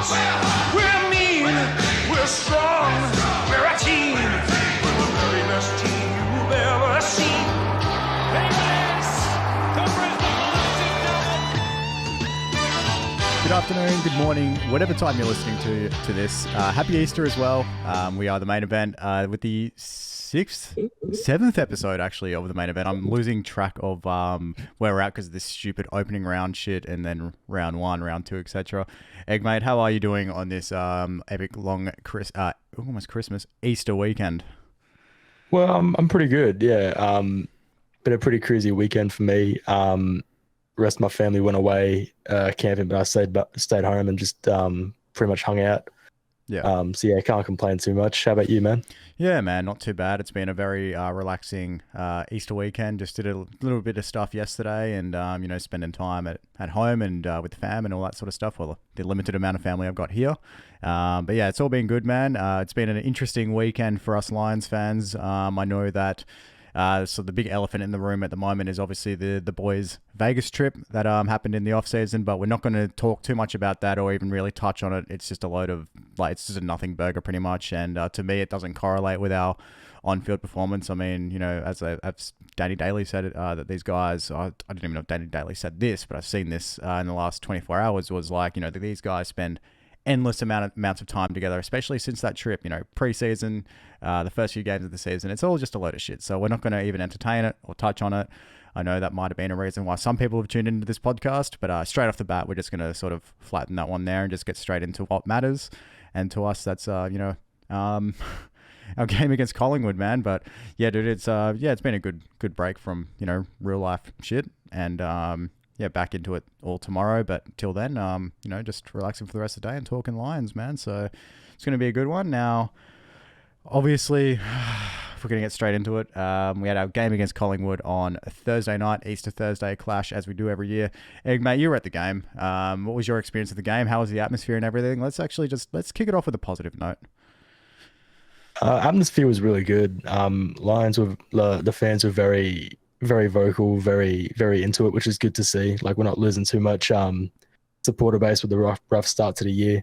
We're mean, we're strong, we're a team. We're the very best team you've ever seen. Good afternoon, good morning, whatever time you're listening to this. Happy Easter as well. We are the main event with the seventh episode actually of the main event. I'm losing track of where we're at because of this stupid opening round shit and then round one, round two, etc. Egg mate, how are you doing on this epic long almost Christmas Easter weekend? Well, I'm pretty good. Yeah. Been a pretty crazy weekend for me. Rest of my family went away camping, but I stayed home and just pretty much hung out. Yeah. So yeah, can't complain too much. How about you, man? Yeah, man, not too bad. It's been a very relaxing Easter weekend. Just did a little bit of stuff yesterday, and spending time at home and with the fam and all that sort of stuff. Well, the limited amount of family I've got here. But yeah, it's all been good, man. It's been an interesting weekend for us Lions fans. I know that. So the big elephant in the room at the moment is obviously the boys' Vegas trip that happened in the off season, but we're not going to talk too much about that or even really touch on it. It's just a load of it's just a nothing burger pretty much, and to me it doesn't correlate with our on-field performance. I mean, as Danny Daly said it, that these guys, I didn't even know if Danny Daly said this, but I've seen this in the last 24 hours was that these guys spend endless amounts of time together, especially since that trip, pre-season, the first few games of the season. It's all just a load of shit. So we're not going to even entertain it or touch on it. I know that might have been a reason why some people have tuned into this podcast, but straight off the bat, we're just going to sort of flatten that one there and just get straight into what matters. And to us, that's, our game against Collingwood, man. But yeah, dude, it's been a good break from, real life shit. And, back into it all tomorrow. But till then, just relaxing for the rest of the day and talking Lions, man. So it's going to be a good one. Now, obviously, if we're going to get straight into it, we had our game against Collingwood on a Thursday night, Easter Thursday clash, as we do every year. Egg, mate, you were at the game. What was your experience of the game? How was the atmosphere and everything? Let's kick it off with a positive note. Atmosphere was really good. Lions were the fans were very, very vocal, very, very into it, which is good to see. Like, we're not losing too much supporter base with the rough start to the year.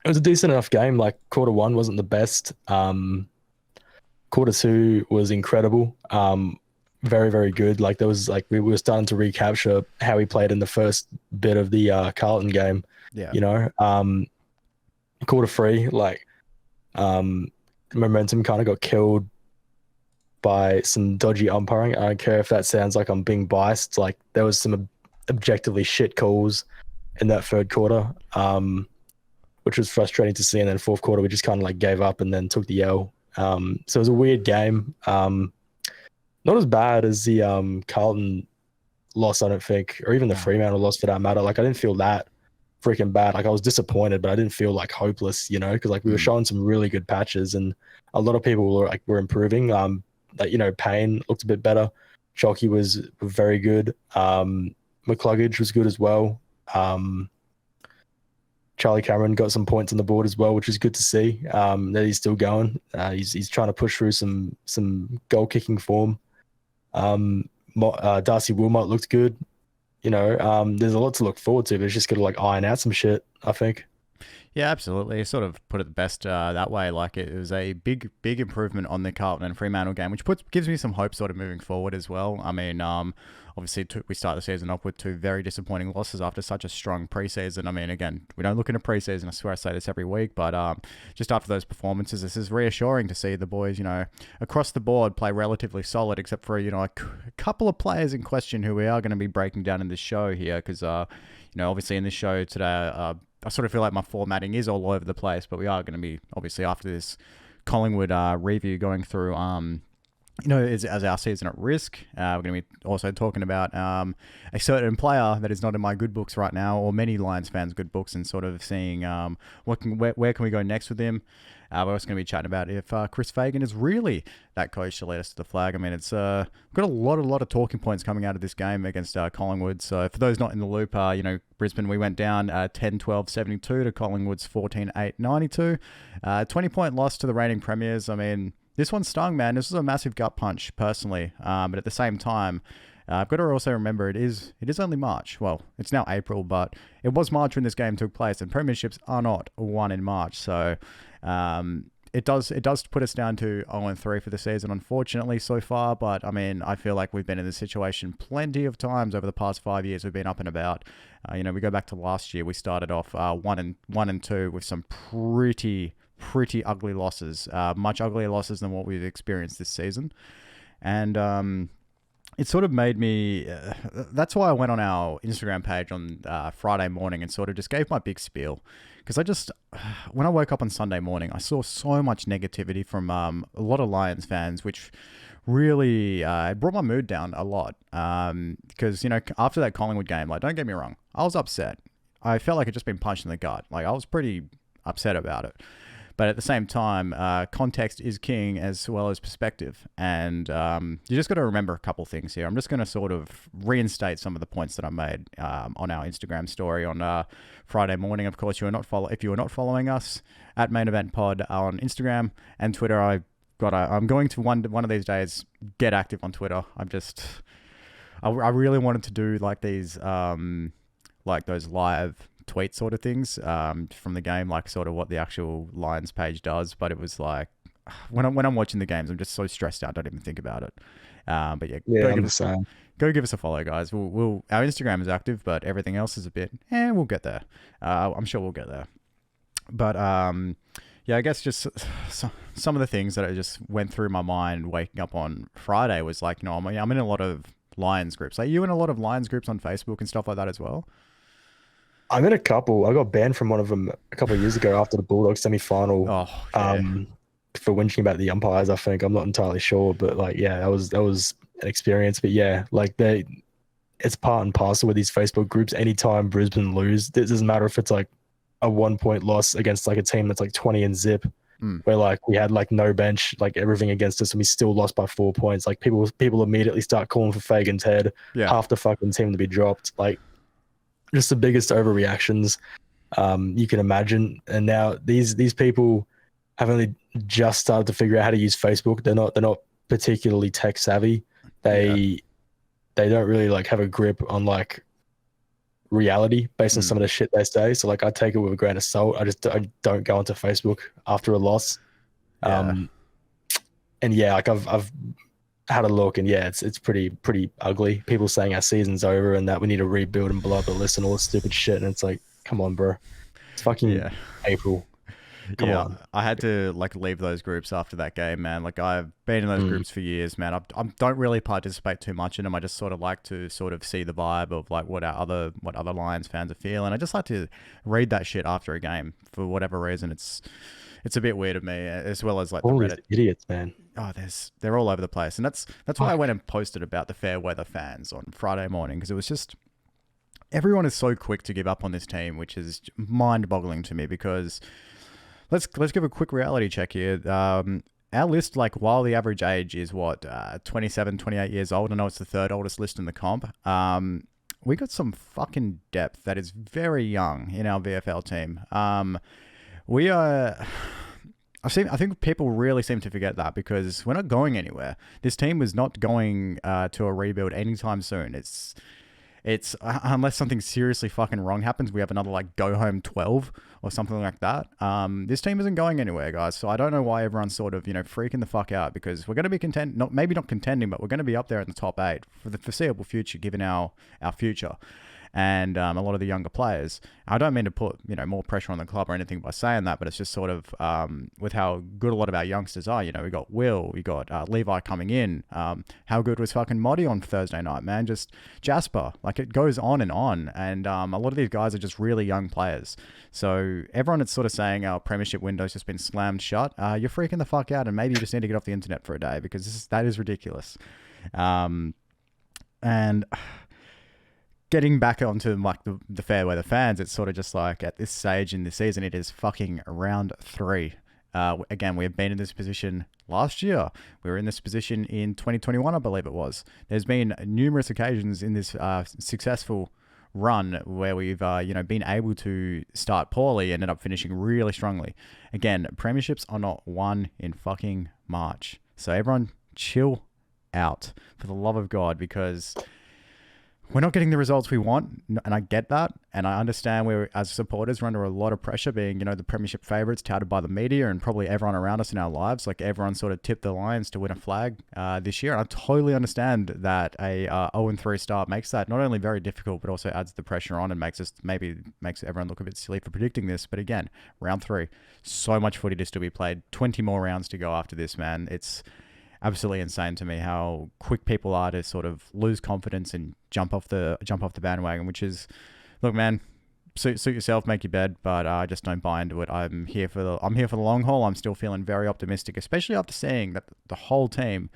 It was a decent enough game. Like, quarter one wasn't the best. Quarter two was incredible. Very, very good. Like, there was we were starting to recapture how we played in the first bit of the Carlton game. Yeah. Quarter three, momentum kind of got killed by some dodgy umpiring. I don't care if that sounds like I'm being biased. Like, there was some objectively shit calls in that third quarter, which was frustrating to see. And then fourth quarter, we just kind of gave up and then took the L. So it was a weird game. Not as bad as the Carlton loss, I don't think, or even the Fremantle loss for that matter. I didn't feel that freaking bad. I was disappointed, but I didn't feel hopeless, because we were showing some really good patches and a lot of people were improving. Payne looked a bit better. Chalky was very good. McCluggage was good as well. Charlie Cameron got some points on the board as well, which is good to see that he's still going. He's trying to push through some goal kicking form. Darcy Wilmot looked good. There's a lot to look forward to, but it's just got to iron out some shit, I think. Yeah, absolutely. Sort of put it the best that way. It was a big improvement on the Carlton and Fremantle game, which gives me some hope sort of moving forward as well. I mean, obviously we start the season off with two very disappointing losses after such a strong preseason. I mean, again, we don't look into preseason. I swear I say this every week, but just after those performances, this is reassuring to see the boys, across the board play relatively solid, except for a couple of players in question who we are going to be breaking down in this show here, because obviously in this show today. I sort of feel like my formatting is all over the place, but we are going to be, obviously, after this Collingwood review, going through, as our season at risk. We're going to be also talking about a certain player that is not in my good books right now, or many Lions fans' good books, and sort of seeing where can we go next with him. We're also going to be chatting about if Chris Fagan is really that coach to lead us to the flag. I mean, it's got a lot of talking points coming out of this game against Collingwood. So for those not in the loop, Brisbane, we went down 10-12-72 to Collingwood's 14-8-92. 20-point loss to the reigning premiers. I mean, this one stung, man. This was a massive gut punch, personally. But at the same time, I've got to also remember it is only March. Well, it's now April, but it was March when this game took place, and premierships are not won in March. So it does put us down to 0-3 for the season, unfortunately, so far. But I mean, I feel like we've been in this situation plenty of times over the past 5 years. We've been up and about. We go back to last year. We started off 1-2 with some pretty ugly losses, much uglier losses than what we've experienced this season. And it sort of made me, that's why I went on our Instagram page on Friday morning and sort of just gave my big spiel. Because when I woke up on Sunday morning, I saw so much negativity from a lot of Lions fans, which really brought my mood down a lot. Because, after that Collingwood game, like, don't get me wrong, I was upset. I felt like I'd just been punched in the gut. Like, I was pretty upset about it. But at the same time, context is king as well as perspective. And you just got to remember a couple things here. I'm just going to sort of reinstate some of the points that I made on our Instagram story on Friday morning. Of course, if you are not following us at Main Event Pod on Instagram and Twitter, I'm going to one of these days get active on Twitter. I really wanted to do like these like those live tweet sort of things from the game, like sort of what the actual Lions page does. But it was like when I'm watching the games, I'm just so stressed out, I don't even think about it. But go give us a follow, guys. We'll our Instagram is active, but everything else is a bit we'll get there. I'm sure we'll get there. But I guess just some of the things that I just went through my mind waking up on Friday was like, I'm in a lot of Lions groups. Are you in a lot of Lions groups on Facebook and stuff like that as well? I'm in a couple. I got banned from one of them a couple of years ago after the Bulldogs semi-final for whinging about the umpires, I think. I'm not entirely sure, but that was an experience. But it's part and parcel with these Facebook groups. Anytime Brisbane lose, it doesn't matter if it's like a 1-point loss against like a team that's like 20 and zip, where like we had like no bench, like everything against us, and we still lost by 4 points. Like people immediately start calling for Fagan's head, half the fucking team to be dropped. Like, just the biggest overreactions you can imagine. And now these people have only just started to figure out how to use Facebook. They're not particularly tech savvy. They don't really like have a grip on like reality based on some of the shit they say. So like I take it with a grain of salt. I don't go onto Facebook after a loss. Like I've had a look, and it's pretty ugly. People saying our season's over and that we need to rebuild and blow up a list and all this stupid shit. And it's like, come on, bro. It's fucking April. Come on. I had to like leave those groups after that game, man. Like I've been in those groups for years, man. I don't really participate too much in them. I just sort of like to sort of see the vibe of like what other Lions fans are feeling. I just like to read that shit after a game for whatever reason. It's a bit weird of me, as well as like all the Reddit idiots, man. Oh, they're all over the place, and that's why I went and posted about the fair weather fans on Friday morning, because it was just everyone is so quick to give up on this team, which is mind-boggling to me. Because let's give a quick reality check here. Our list, like while the average age is 27, 28 years old, I know it's the third oldest list in the comp. We got some fucking depth that is very young in our VFL team. We are. I think people really seem to forget that, because we're not going anywhere. This team is not going to a rebuild anytime soon. It's unless something seriously fucking wrong happens, we have another like go home 12 or something like that. This team isn't going anywhere, guys. So I don't know why everyone's sort of freaking the fuck out, because we're going to be maybe not contending, but we're going to be up there in the top 8 for the foreseeable future, given our future. And a lot of the younger players. I don't mean to put more pressure on the club or anything by saying that, but it's just sort of with how good a lot of our youngsters are. We got Will, we got Levi coming in. How good was fucking Moddy on Thursday night, man? Just Jasper. Like it goes on. And a lot of these guys are just really young players. So everyone that's sort of saying our premiership window's just been slammed shut, you're freaking the fuck out, and maybe you just need to get off the internet for a day, because that is ridiculous. And getting back onto like the fair weather fans, it's sort of just like at this stage in the season, it is fucking round 3. Again, we have been in this position last year. We were in this position in 2021, I believe it was. There's been numerous occasions in this successful run where we've been able to start poorly and end up finishing really strongly. Again, premierships are not won in fucking March. So everyone chill out, for the love of God, because we're not getting the results we want, and I get that, and I understand we're, as supporters, we're under a lot of pressure being, the premiership favourites touted by the media and probably everyone around us in our lives. Like, everyone sort of tipped the Lions to win a flag this year, and I totally understand that a 0-3 start makes that not only very difficult, but also adds the pressure on and makes everyone look a bit silly for predicting this. But again, round 3, so much footy to still be played, 20 more rounds to go after this, man. It's absolutely insane to me how quick people are to sort of lose confidence and jump off the bandwagon, which is, look, man, suit yourself, make your bed, but I just don't buy into it. I'm here for the long haul. I'm still feeling very optimistic, especially after seeing that the whole team,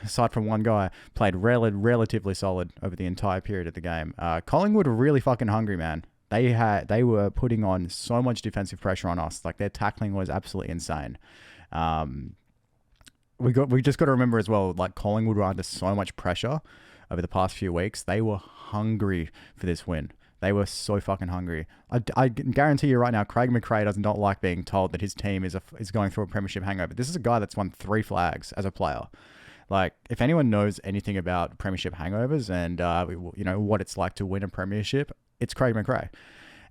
aside from one guy, played relatively solid over the entire period of the game. Collingwood were really fucking hungry, man. They were putting on so much defensive pressure on us. Like, their tackling was absolutely insane. We just got to remember as well, like, Collingwood were under so much pressure over the past few weeks. They were hungry for this win. They were so fucking hungry. I guarantee you right now, Craig McRae does not like being told that his team is going through a premiership hangover. This is a guy that's won 3 flags as a player. Like, if anyone knows anything about premiership hangovers and what it's like to win a premiership, it's Craig McRae.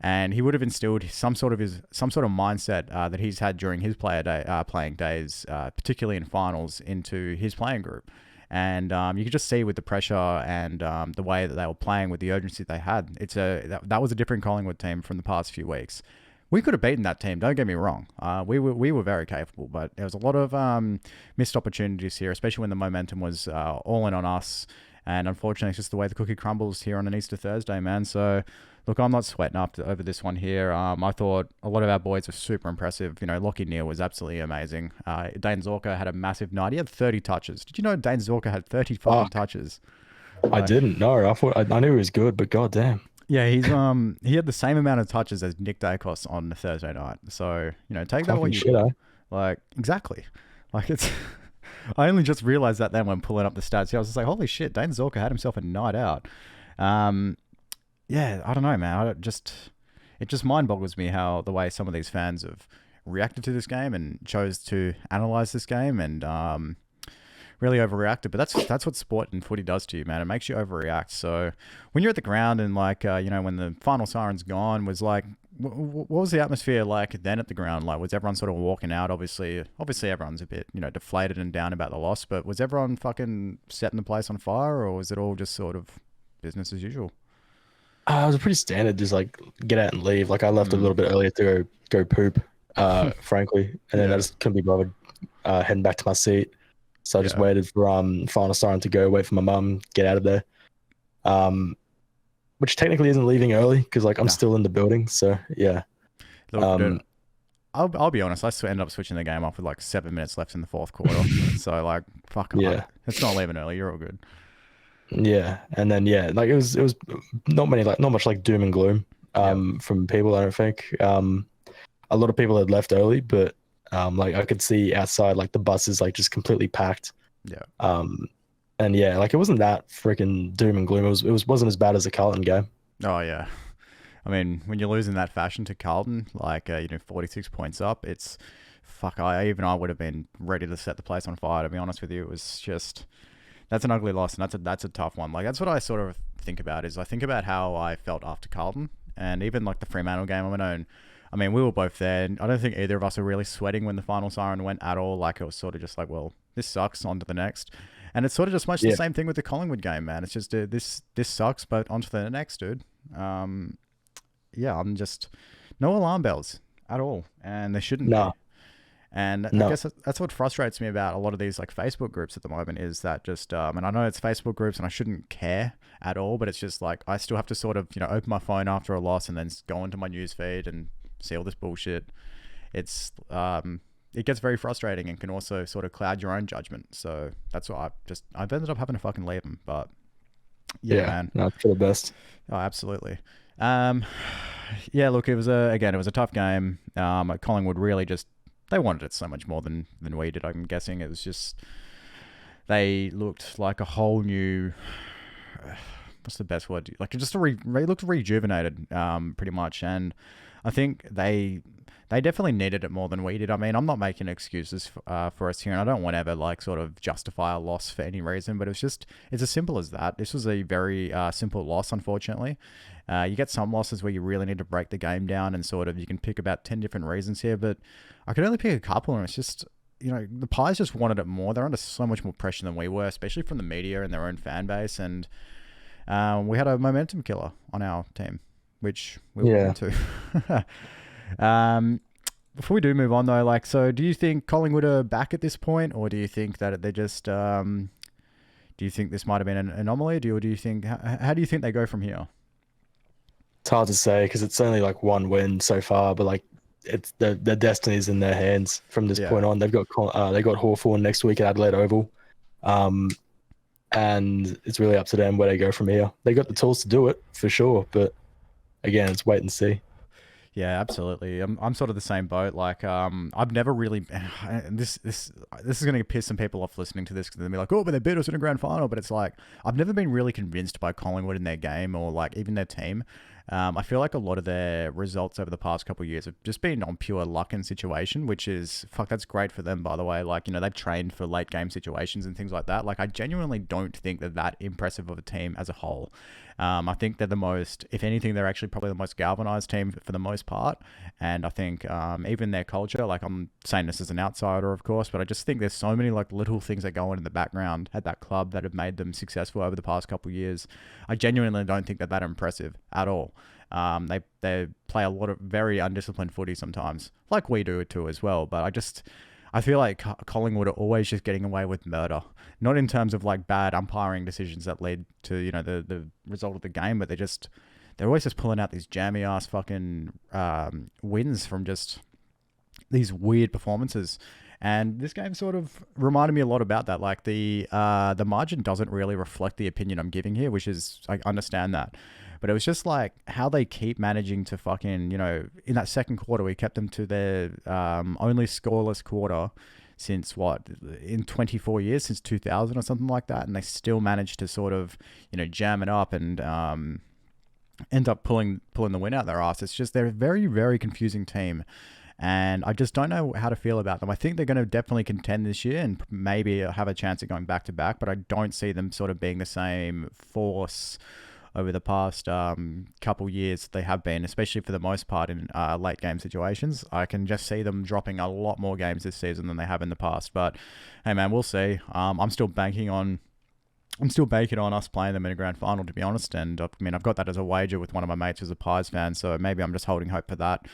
And he would have instilled some sort of mindset that he's had during his playing days, particularly in finals, into his playing group. And you could just see with the pressure and the way that they were playing, with the urgency they had, that was a different Collingwood team from the past few weeks. We could have beaten that team, don't get me wrong. We were very capable, but there was a lot of missed opportunities here, especially when the momentum was all in on us. And unfortunately, it's just the way the cookie crumbles here on an Easter Thursday, man. So, look, I'm not sweating up over this one here. I thought a lot of our boys were super impressive. Lockie Neal was absolutely amazing. Dane Zorko had a massive night. He had 30 touches. Did you know Dane Zorko had 30 fucking touches? I didn't know. I knew he was good, but goddamn. Yeah, he had the same amount of touches as Nick Dacos on the Thursday night. So, take that what you will. Like, exactly. Like, it's... I only just realized that then when pulling up the stats. I was just like, holy shit, Dane Zorko had himself a night out. Yeah, I don't know, man. It just mind boggles me how the way some of these fans have reacted to this game and chose to analyze this game and really overreacted. But that's what sport and footy does to you, man. It makes you overreact. So when you're at the ground and when the final siren's gone, was like, what was the atmosphere like then at the ground? Like, was everyone sort of walking out? Obviously everyone's a bit, deflated and down about the loss, but was everyone fucking setting the place on fire, or was it all just sort of business as usual? It was pretty standard, just like get out and leave. Like, I left a little bit earlier to go poop, frankly, and then I just couldn't be bothered heading back to my seat. So I just waited for final siren to go, wait for my mum, get out of there. Which technically isn't leaving early because I'm still in the building. So yeah. Look, dude, I'll be honest. I ended up switching the game off with like 7 minutes left in the fourth quarter. So like, fuck. Yeah. It's not leaving early. You're all good. Yeah, and then it was not much like doom and gloom from people. I don't think a lot of people had left early, but I could see outside like the buses like just completely packed. Yeah. And it wasn't that freaking doom and gloom. It wasn't as bad as the Carlton game. Oh yeah, I mean, when you lose in that fashion to Carlton, 46 points up, it's fuck. I would have been ready to set the place on fire. To be honest with you, it was just, that's an ugly loss, and that's a tough one. Like, that's what I sort of think about. Is I think about how I felt after Carlton, and even like the Fremantle game on my own. I mean, we were both there, and I don't think either of us were really sweating when the final siren went at all. Like, it was sort of just like, well, this sucks, on to the next. And it's sort of just much the same thing with the Collingwood game, man. It's just this sucks, but on to the next, dude. I'm just no alarm bells at all, and there shouldn't be. And I guess that's what frustrates me about a lot of these like Facebook groups at the moment is that just and I know it's Facebook groups and I shouldn't care at all, but it's just like I still have to sort of open my phone after a loss and then go into my news feed and see all this bullshit. It's it gets very frustrating and can also sort of cloud your own judgment. So that's why I've ended up having to fucking leave them. But man, no, for the best. Oh, absolutely. Look, it was a tough game. Collingwood really just, they wanted it so much more than we did. I'm guessing it was just, they looked like a whole new, what's the best word? Like just they looked rejuvenated, pretty much. And I think they they definitely needed it more than we did. I mean, I'm not making excuses for us here, and I don't want to ever like sort of justify a loss for any reason, but it's as simple as that. This was a very simple loss, unfortunately. You get some losses where you really need to break the game down, and sort of you can pick about 10 different reasons here, but I could only pick a couple, and it's just, the Pies just wanted it more. They're under so much more pressure than we were, especially from the media and their own fan base, and we had a momentum killer on our team, which we will get to. Before we do move on though, like, so do you think Collingwood are back at this point, or do you think that they're just, do you think this might have been an anomaly? Do you think, how do you think they go from here? It's hard to say because it's only like one win so far, but like it's the destiny's in their hands from this point on. They got Hawthorn next week at Adelaide Oval, and it's really up to them where they go from here. They got the tools to do it for sure, but again, it's wait and see. Yeah, absolutely. I'm sort of the same boat. Like, I've never really. This is going to piss some people off listening to this because they'll be like, "Oh, but they beat us in a grand final." But it's like I've never been really convinced by Collingwood in their game or like even their team. I feel like a lot of their results over the past couple of years have just been on pure luck and situation, which is, that's great for them, by the way. Like, they've trained for late game situations and things like that. Like, I genuinely don't think they're that impressive of a team as a whole. I think they're the most, if anything, they're actually probably the most galvanized team for the most part. And I think even their culture, like, I'm saying this as an outsider, of course, but I just think there's so many like little things that go on in the background at that club that have made them successful over the past couple of years. I genuinely don't think they're that impressive at all. They play a lot of very undisciplined footy sometimes, like we do too as well. But I feel like Collingwood are always just getting away with murder, not in terms of like bad umpiring decisions that lead to the result of the game, but they're always just pulling out these jammy ass fucking wins from just these weird performances. And this game sort of reminded me a lot about that. Like the margin doesn't really reflect the opinion I'm giving here, which is, I understand that. But it was just like how they keep managing to fucking, in that second quarter, we kept them to their only scoreless quarter since in 24 years, since 2000 or something like that. And they still managed to sort of, jam it up and end up pulling the win out their ass. It's just, they're a very, very confusing team. And I just don't know how to feel about them. I think they're going to definitely contend this year and maybe have a chance of going back to back, but I don't see them sort of being the same force over the past couple years they have been, especially for the most part in late game situations. I can just see them dropping a lot more games this season than they have in the past. But hey, man, we'll see. I'm still banking on us playing them in a grand final, to be honest. And I mean, I've got that as a wager with one of my mates who's a Pies fan, so maybe I'm just holding hope for that.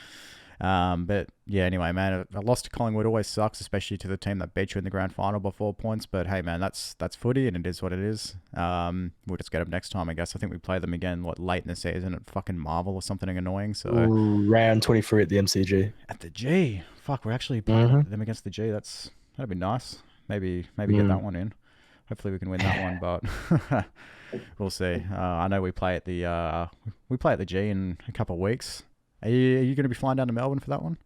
But yeah, anyway, man, a loss to Collingwood always sucks, especially to the team that beat you in the grand final by 4 points. But hey, man, that's footy, and it is what it is. We'll just get them next time, I guess. I think we play them again late in the season at fucking Marvel or something annoying. So round 23 at the MCG. At the G, fuck, we're actually playing them against the G. That'd be nice. Maybe get that one in. Hopefully we can win that one, but we'll see. I know we play at the G in a couple of weeks. Are you going to be flying down to Melbourne for that one?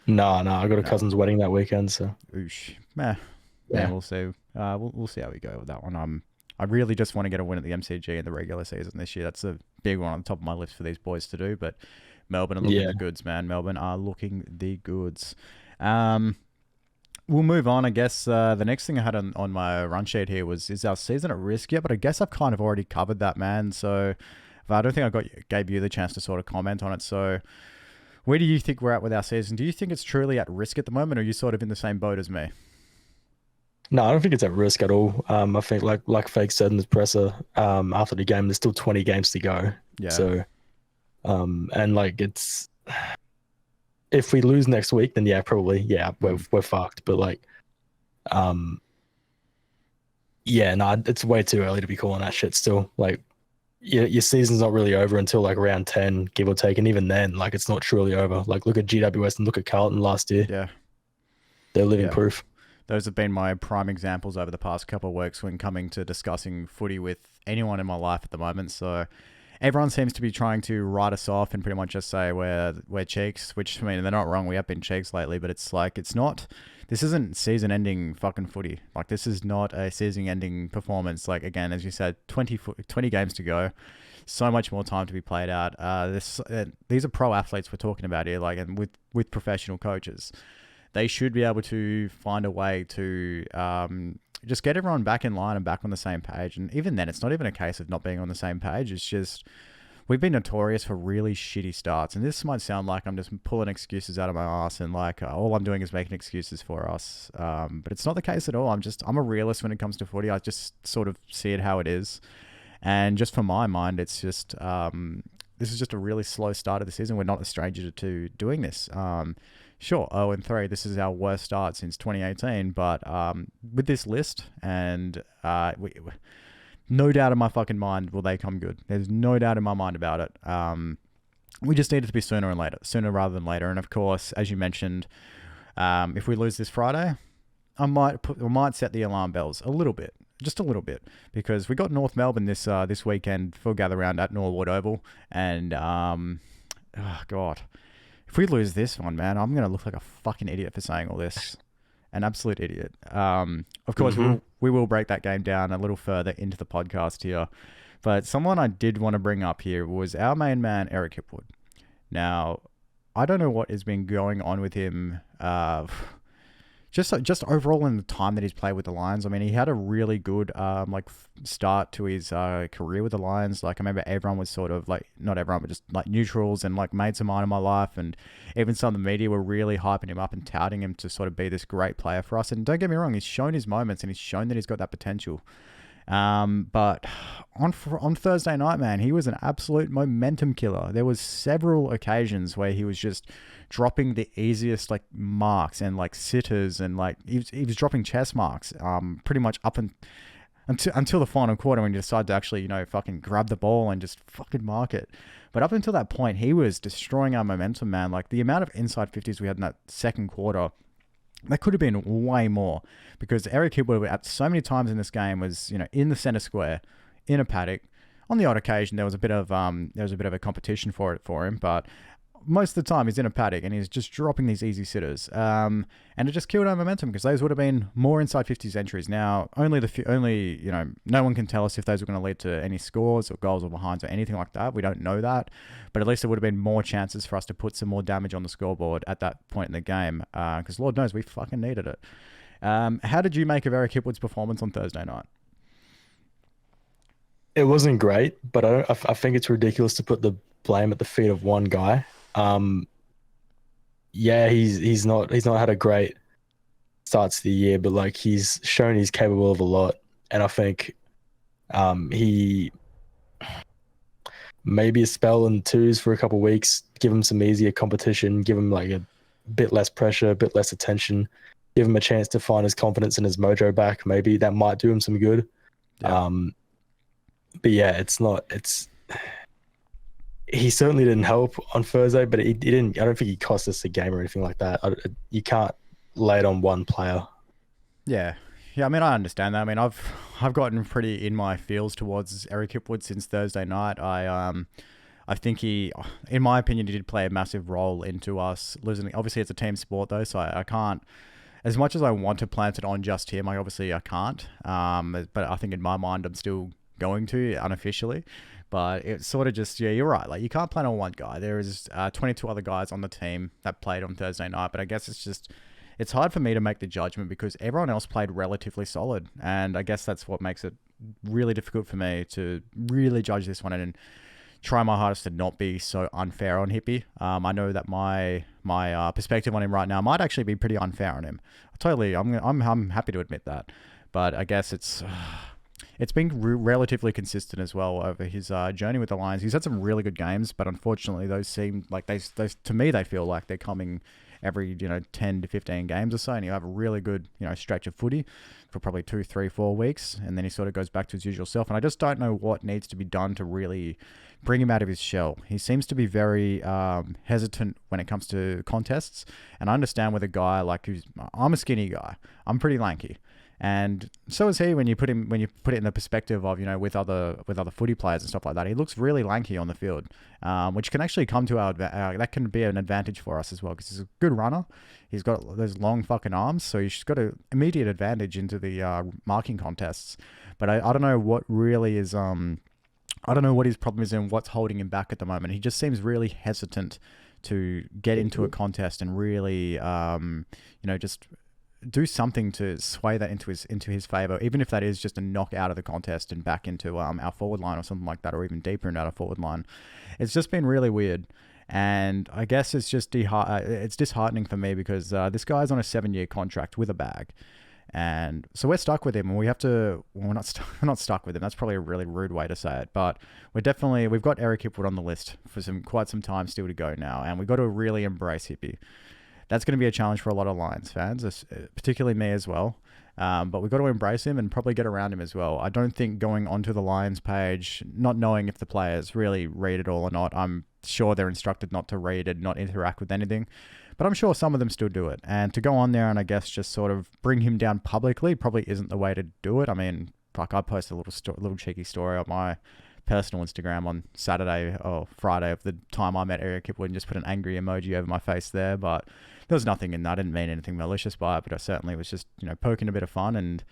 No, I got a cousin's wedding that weekend, so. Oosh. Yeah, we'll see. We'll see how we go with that one. I really just want to get a win at the MCG in the regular season this year. That's a big one on the top of my list for these boys to do. But Melbourne are looking the goods, man. Melbourne are looking the goods. We'll move on. I guess the next thing I had on my run sheet here is our season at risk yet? But I guess I've kind of already covered that, man. So I don't think gave you the chance to sort of comment on it. So where do you think we're at with our season? Do you think it's truly at risk at the moment, or are you sort of in the same boat as me? No, I don't think it's at risk at all. I think like Fake said in the presser after the game, there's still 20 games to go. Yeah. So, and like it's, if we lose next week, then probably we're fucked. But like, it's way too early to be calling that shit still. Like, your season's not really over until like round 10, give or take, and even then, like, it's not truly over. Like, look at GWS and look at Carlton last year. Yeah, they're living proof. Those have been my prime examples over the past couple of weeks when coming to discussing footy with anyone in my life at the moment. So everyone seems to be trying to write us off and pretty much just say we're cheeks, which, I mean, they're not wrong. We have been cheeks lately, but it's like, it's not, this isn't season-ending fucking footy. Like, this is not a season-ending performance. Like, again, as you said, 20 games to go. So much more time to be played out. These are pro athletes we're talking about here, like, and with professional coaches. They should be able to find a way to just get everyone back in line and back on the same page. And even then, it's not even a case of not being on the same page. It's just, we've been notorious for really shitty starts. And this might sound like I'm just pulling excuses out of my ass and like all I'm doing is making excuses for us. But it's not the case at all. I'm a realist when it comes to footy. I just sort of see it how it is. And just for my mind, it's just, this is just a really slow start of the season. We're not a stranger to doing this. Sure, 0-3, this is our worst start since 2018, but with this list, and no doubt in my fucking mind will they come good. There's no doubt in my mind about it. We just need it to be sooner rather than later. And of course, as you mentioned, if we lose this Friday, I might set the alarm bells a little bit. Just a little bit, because we got North Melbourne this weekend for gather round at Norwood Oval, and oh god, if we lose this one, man, I'm gonna look like a fucking idiot for saying all this, an absolute idiot. Of course, we will break that game down a little further into the podcast here, but someone I did want to bring up here was our main man, Eric Hipwood. Now, I don't know what has been going on with him. Just overall in the time that he's played with the Lions. I mean, he had a really good start to his career with the Lions. Like, I remember everyone was sort of like, not everyone, but just like neutrals and like mates of mine in my life, and even some of the media were really hyping him up and touting him to sort of be this great player for us. And don't get me wrong, he's shown his moments and he's shown that he's got that potential. But on Thursday night, man, he was an absolute momentum killer. There was several occasions where he was just dropping the easiest like marks and like sitters, and like he was dropping chest marks pretty much up until the final quarter, when he decided to actually, fucking grab the ball and just fucking mark it. But up until that point, he was destroying our momentum, man. Like, the amount of inside 50s we had in that second quarter, that could have been way more, because Eric Hipwood at so many times in this game was, in the center square, in a paddock. On the odd occasion, there was a bit of a competition for him, but most of the time he's in a paddock and he's just dropping these easy sitters. And it just killed our momentum, because those would have been more inside 50s entries. Now, only no one can tell us if those were going to lead to any scores or goals or behinds or anything like that. We don't know that. But at least there would have been more chances for us to put some more damage on the scoreboard at that point in the game. Because Lord knows we fucking needed it. How did you make of Eric Hipwood's performance on Thursday night? It wasn't great, but I think it's ridiculous to put the blame at the feet of one guy. Yeah, he's not had a great start to the year, but like, he's shown he's capable of a lot, and I think he maybe a spell in twos for a couple of weeks, give him some easier competition, give him like a bit less pressure, a bit less attention, give him a chance to find his confidence and his mojo back. Maybe that might do him some good. Yeah. But yeah, he certainly didn't help on Thursday, but he didn't. I don't think he cost us a game or anything like that. You can't lay it on one player. Yeah. I mean, I understand that. I mean, I've gotten pretty in my feels towards Eric Hipwood since Thursday night. I think he, in my opinion, he did play a massive role into us losing. Obviously, it's a team sport though, so I can't. As much as I want to plant it on just him, I can't. But I think in my mind, I'm still going to, unofficially. But it's sort of just, yeah, you're right. Like, you can't plan on one guy. There is 22 other guys on the team that played on Thursday night. But I guess it's hard for me to make the judgment, because everyone else played relatively solid. And I guess that's what makes it really difficult for me to really judge this one and try my hardest to not be so unfair on Hippie. I know that my perspective on him right now might actually be pretty unfair on him. I'm happy to admit that. But I guess it's been relatively consistent as well over his journey with the Lions. He's had some really good games, but unfortunately, those seem like they to me, they feel like they're coming every 10 to 15 games or so, and you have a really good stretch of footy for probably 2, 3, 4 weeks, and then he sort of goes back to his usual self. And I just don't know what needs to be done to really bring him out of his shell. He seems to be very hesitant when it comes to contests, and I understand with a guy like I'm a skinny guy, I'm pretty lanky. And so is he when you put it in the perspective of, with other footy players and stuff like that. He looks really lanky on the field, which can actually come to that can be an advantage for us as well, because he's a good runner. He's got those long fucking arms, so he's got an immediate advantage into the marking contests. But I don't know what really is I don't know what his problem is and what's holding him back at the moment. He just seems really hesitant to get into a contest and really just do something to sway that into his favor, even if that is just a knock out of the contest and back into our forward line or something like that, or even deeper into our forward line. It's just been really weird, and I guess it's just it's disheartening for me because this guy's on a 7-year contract with a bag, and so we're stuck with him, and we have to. Well, we're not stuck with him. That's probably a really rude way to say it, but we've got Eric Hipwood on the list for quite some time still to go now, and we've got to really embrace Hippie. That's going to be a challenge for a lot of Lions fans, particularly me as well. But we've got to embrace him and probably get around him as well. I don't think going onto the Lions page, not knowing if the players really read it all or not, I'm sure they're instructed not to read it, not interact with anything. But I'm sure some of them still do it. And to go on there and I guess just sort of bring him down publicly probably isn't the way to do it. I mean, I posted a little cheeky story on my personal Instagram on Saturday or Friday of the time I met Eric Hipwood and just put an angry emoji over my face there, but there was nothing in that. I didn't mean anything malicious by it, but I certainly was just, poking a bit of fun, and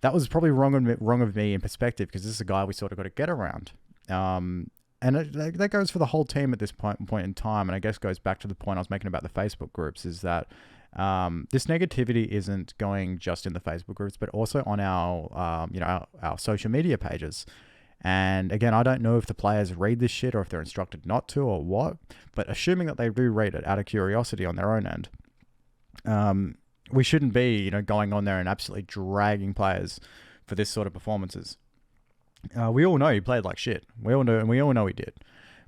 that was probably wrong of me in perspective, because this is a guy we sort of got to get around. And that goes for the whole team at this point in time, and I guess goes back to the point I was making about the Facebook groups, is that this negativity isn't going just in the Facebook groups, but also on our social media pages. And again, I don't know if the players read this shit or if they're instructed not to or what, but assuming that they do read it out of curiosity on their own end, we shouldn't be, going on there and absolutely dragging players for this sort of performances. We all know he played like shit. We all know he did.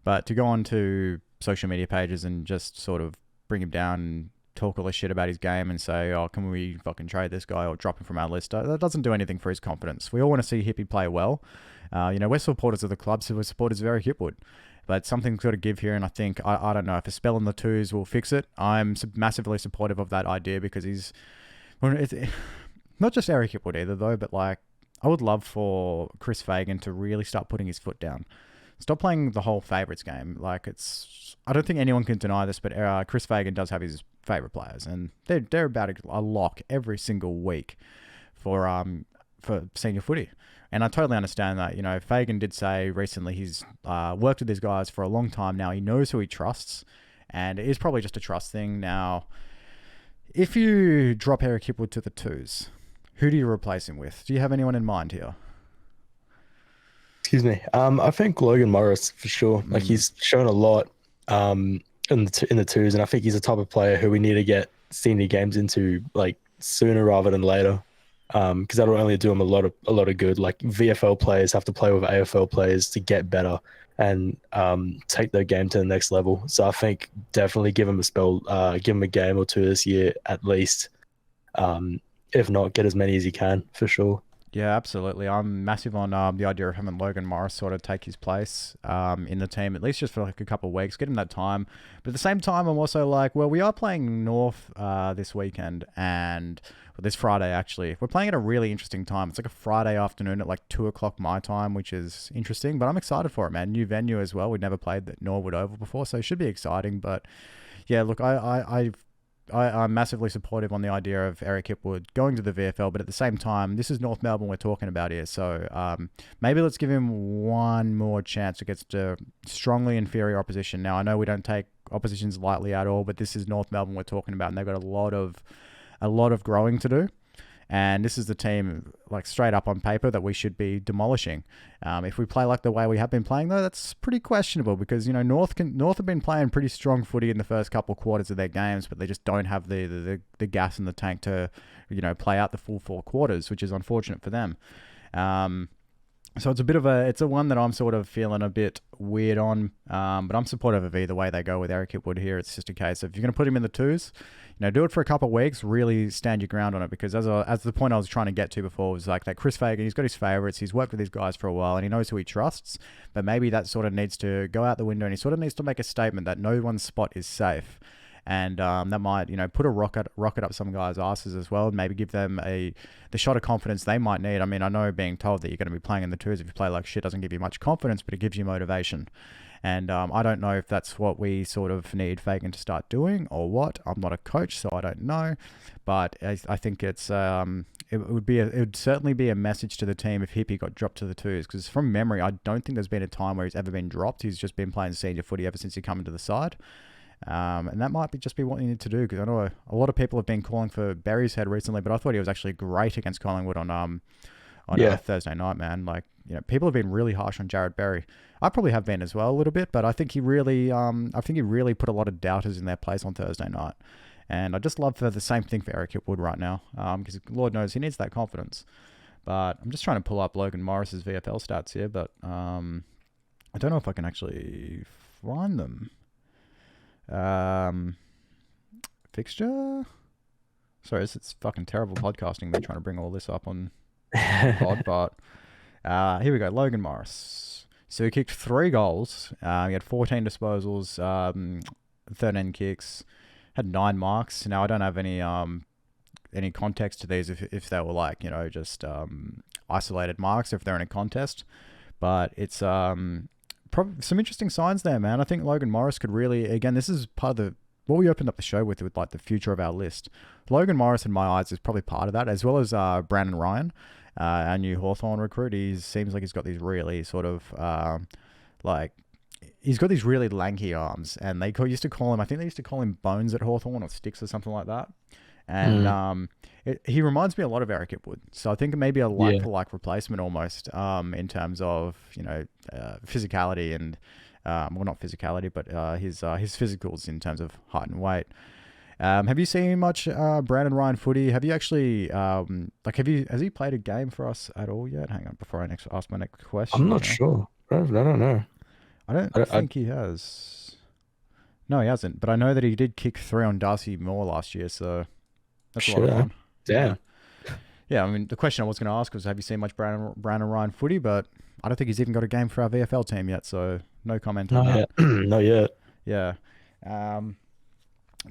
But to go on to social media pages and just sort of bring him down and talk all this shit about his game and say, oh, can we fucking trade this guy or drop him from our list? That doesn't do anything for his confidence. We all want to see Hippie play well. We're supporters of the club, so we're supporters of Eric Hipwood. But something's got to give here, and I think, I don't know, if a spell in the twos will fix it. I'm massively supportive of that idea because it's not just Eric Hipwood either, though, but I would love for Chris Fagan to really start putting his foot down. Stop playing the whole favourites game. I don't think anyone can deny this, but Chris Fagan does have his favourite players, and they're about a lock every single week for senior footy. And I totally understand that. Fagan did say recently he's worked with these guys for a long time now. He knows who he trusts, and it is probably just a trust thing. Now, if you drop Eric Hipwood to the twos, who do you replace him with? Do you have anyone in mind here? Excuse me. I think Logan Morris for sure. He's shown a lot in the twos, and I think he's the type of player who we need to get senior games into sooner rather than later. Because that'll only do him a lot of good. VFL players have to play with AFL players to get better and take their game to the next level. So I think definitely give him a spell, give him a game or two this year at least. If not, get as many as you can for sure. Yeah, absolutely. I'm massive on the idea of having Logan Morris sort of take his place in the team, at least just for a couple of weeks, get him that time. But at the same time, I'm also we are playing North this weekend and this Friday, actually. We're playing at a really interesting time. It's a Friday afternoon at 2 o'clock my time, which is interesting, but I'm excited for it, man. New venue as well. We'd never played the Norwood Oval before, so it should be exciting. But yeah, look, I'm massively supportive on the idea of Eric Hipwood going to the VFL, but at the same time, this is North Melbourne we're talking about here, so maybe let's give him one more chance against a strongly inferior opposition. Now, I know we don't take oppositions lightly at all, but this is North Melbourne we're talking about, and they've got a lot of growing to do. And this is the team, straight up on paper, that we should be demolishing. If we play the way we have been playing, though, that's pretty questionable because, North have been playing pretty strong footy in the first couple of quarters of their games, but they just don't have the gas in the tank to, play out the full 4 quarters, which is unfortunate for them. So it's a one that I'm sort of feeling a bit weird on, but I'm supportive of either way they go with Eric Hipwood here. It's just a case of if you're going to put him in the twos, do it for a couple of weeks, really stand your ground on it, because as the point I was trying to get to before was that Chris Fagan, he's got his favourites, he's worked with these guys for a while, and he knows who he trusts, but maybe that sort of needs to go out the window, and he sort of needs to make a statement that no one's spot is safe. and that might, put a rocket up some guys' asses as well, and maybe give them the shot of confidence they might need. I mean, I know being told that you're going to be playing in the twos if you play like shit doesn't give you much confidence, but it gives you motivation. And I don't know if that's what we sort of need Fagan to start doing or what. I'm not a coach, so I don't know. But I think it would certainly be a message to the team if Hippie got dropped to the twos. Because from memory, I don't think there's been a time where he's ever been dropped. He's just been playing senior footy ever since he come into the side. And that might just be what you need to do. Because I know a lot of people have been calling for Berry's head recently, but I thought he was actually great against Collingwood on Thursday night, man. Like, people have been really harsh on Jared Berry. I probably have been as well a little bit, but I think he really put a lot of doubters in their place on Thursday night. And I just love for the same thing for Eric Hipwood right now, because Lord knows he needs that confidence. But I'm just trying to pull up Logan Morris's VFL stats here, but I don't know if I can actually find them. Fixture? Sorry, it's fucking terrible podcasting. They're trying to bring all this up on pod, but here we go. Logan Morris. So he kicked 3 goals. He had 14 disposals, 13 kicks, had 9 marks. Now I don't have any context to these if they were like, just isolated marks, if they're in a contest. But it's some interesting signs there, man. I think Logan Morris could really, again, this is part of what we opened up the show with like the future of our list. Logan Morris, in my eyes, is probably part of that, as well as Brandon Ryan. Our new Hawthorn recruit. He seems like he's got these really sort of he's got these really lanky arms, and they used to call him Bones at Hawthorn, or Sticks or something like that. And he reminds me a lot of Eric Hipwood. So I think maybe a like-for-like replacement almost, in terms of physicality and well, not physicality, but his physicals in terms of height and weight. Have you seen much Brandon Ryan footy? Have you actually has he played a game for us at all yet? Hang on, before I ask my next question. I'm not sure. I don't know. I don't think he has. No, he hasn't. But I know that he did kick 3 on Darcy Moore last year, so that's a lot of fun. Damn. Yeah, I mean, the question I was going to ask was, have you seen much Brandon Ryan footy? But I don't think he's even got a game for our VFL team yet, so no comment on that. Not yet. Yeah.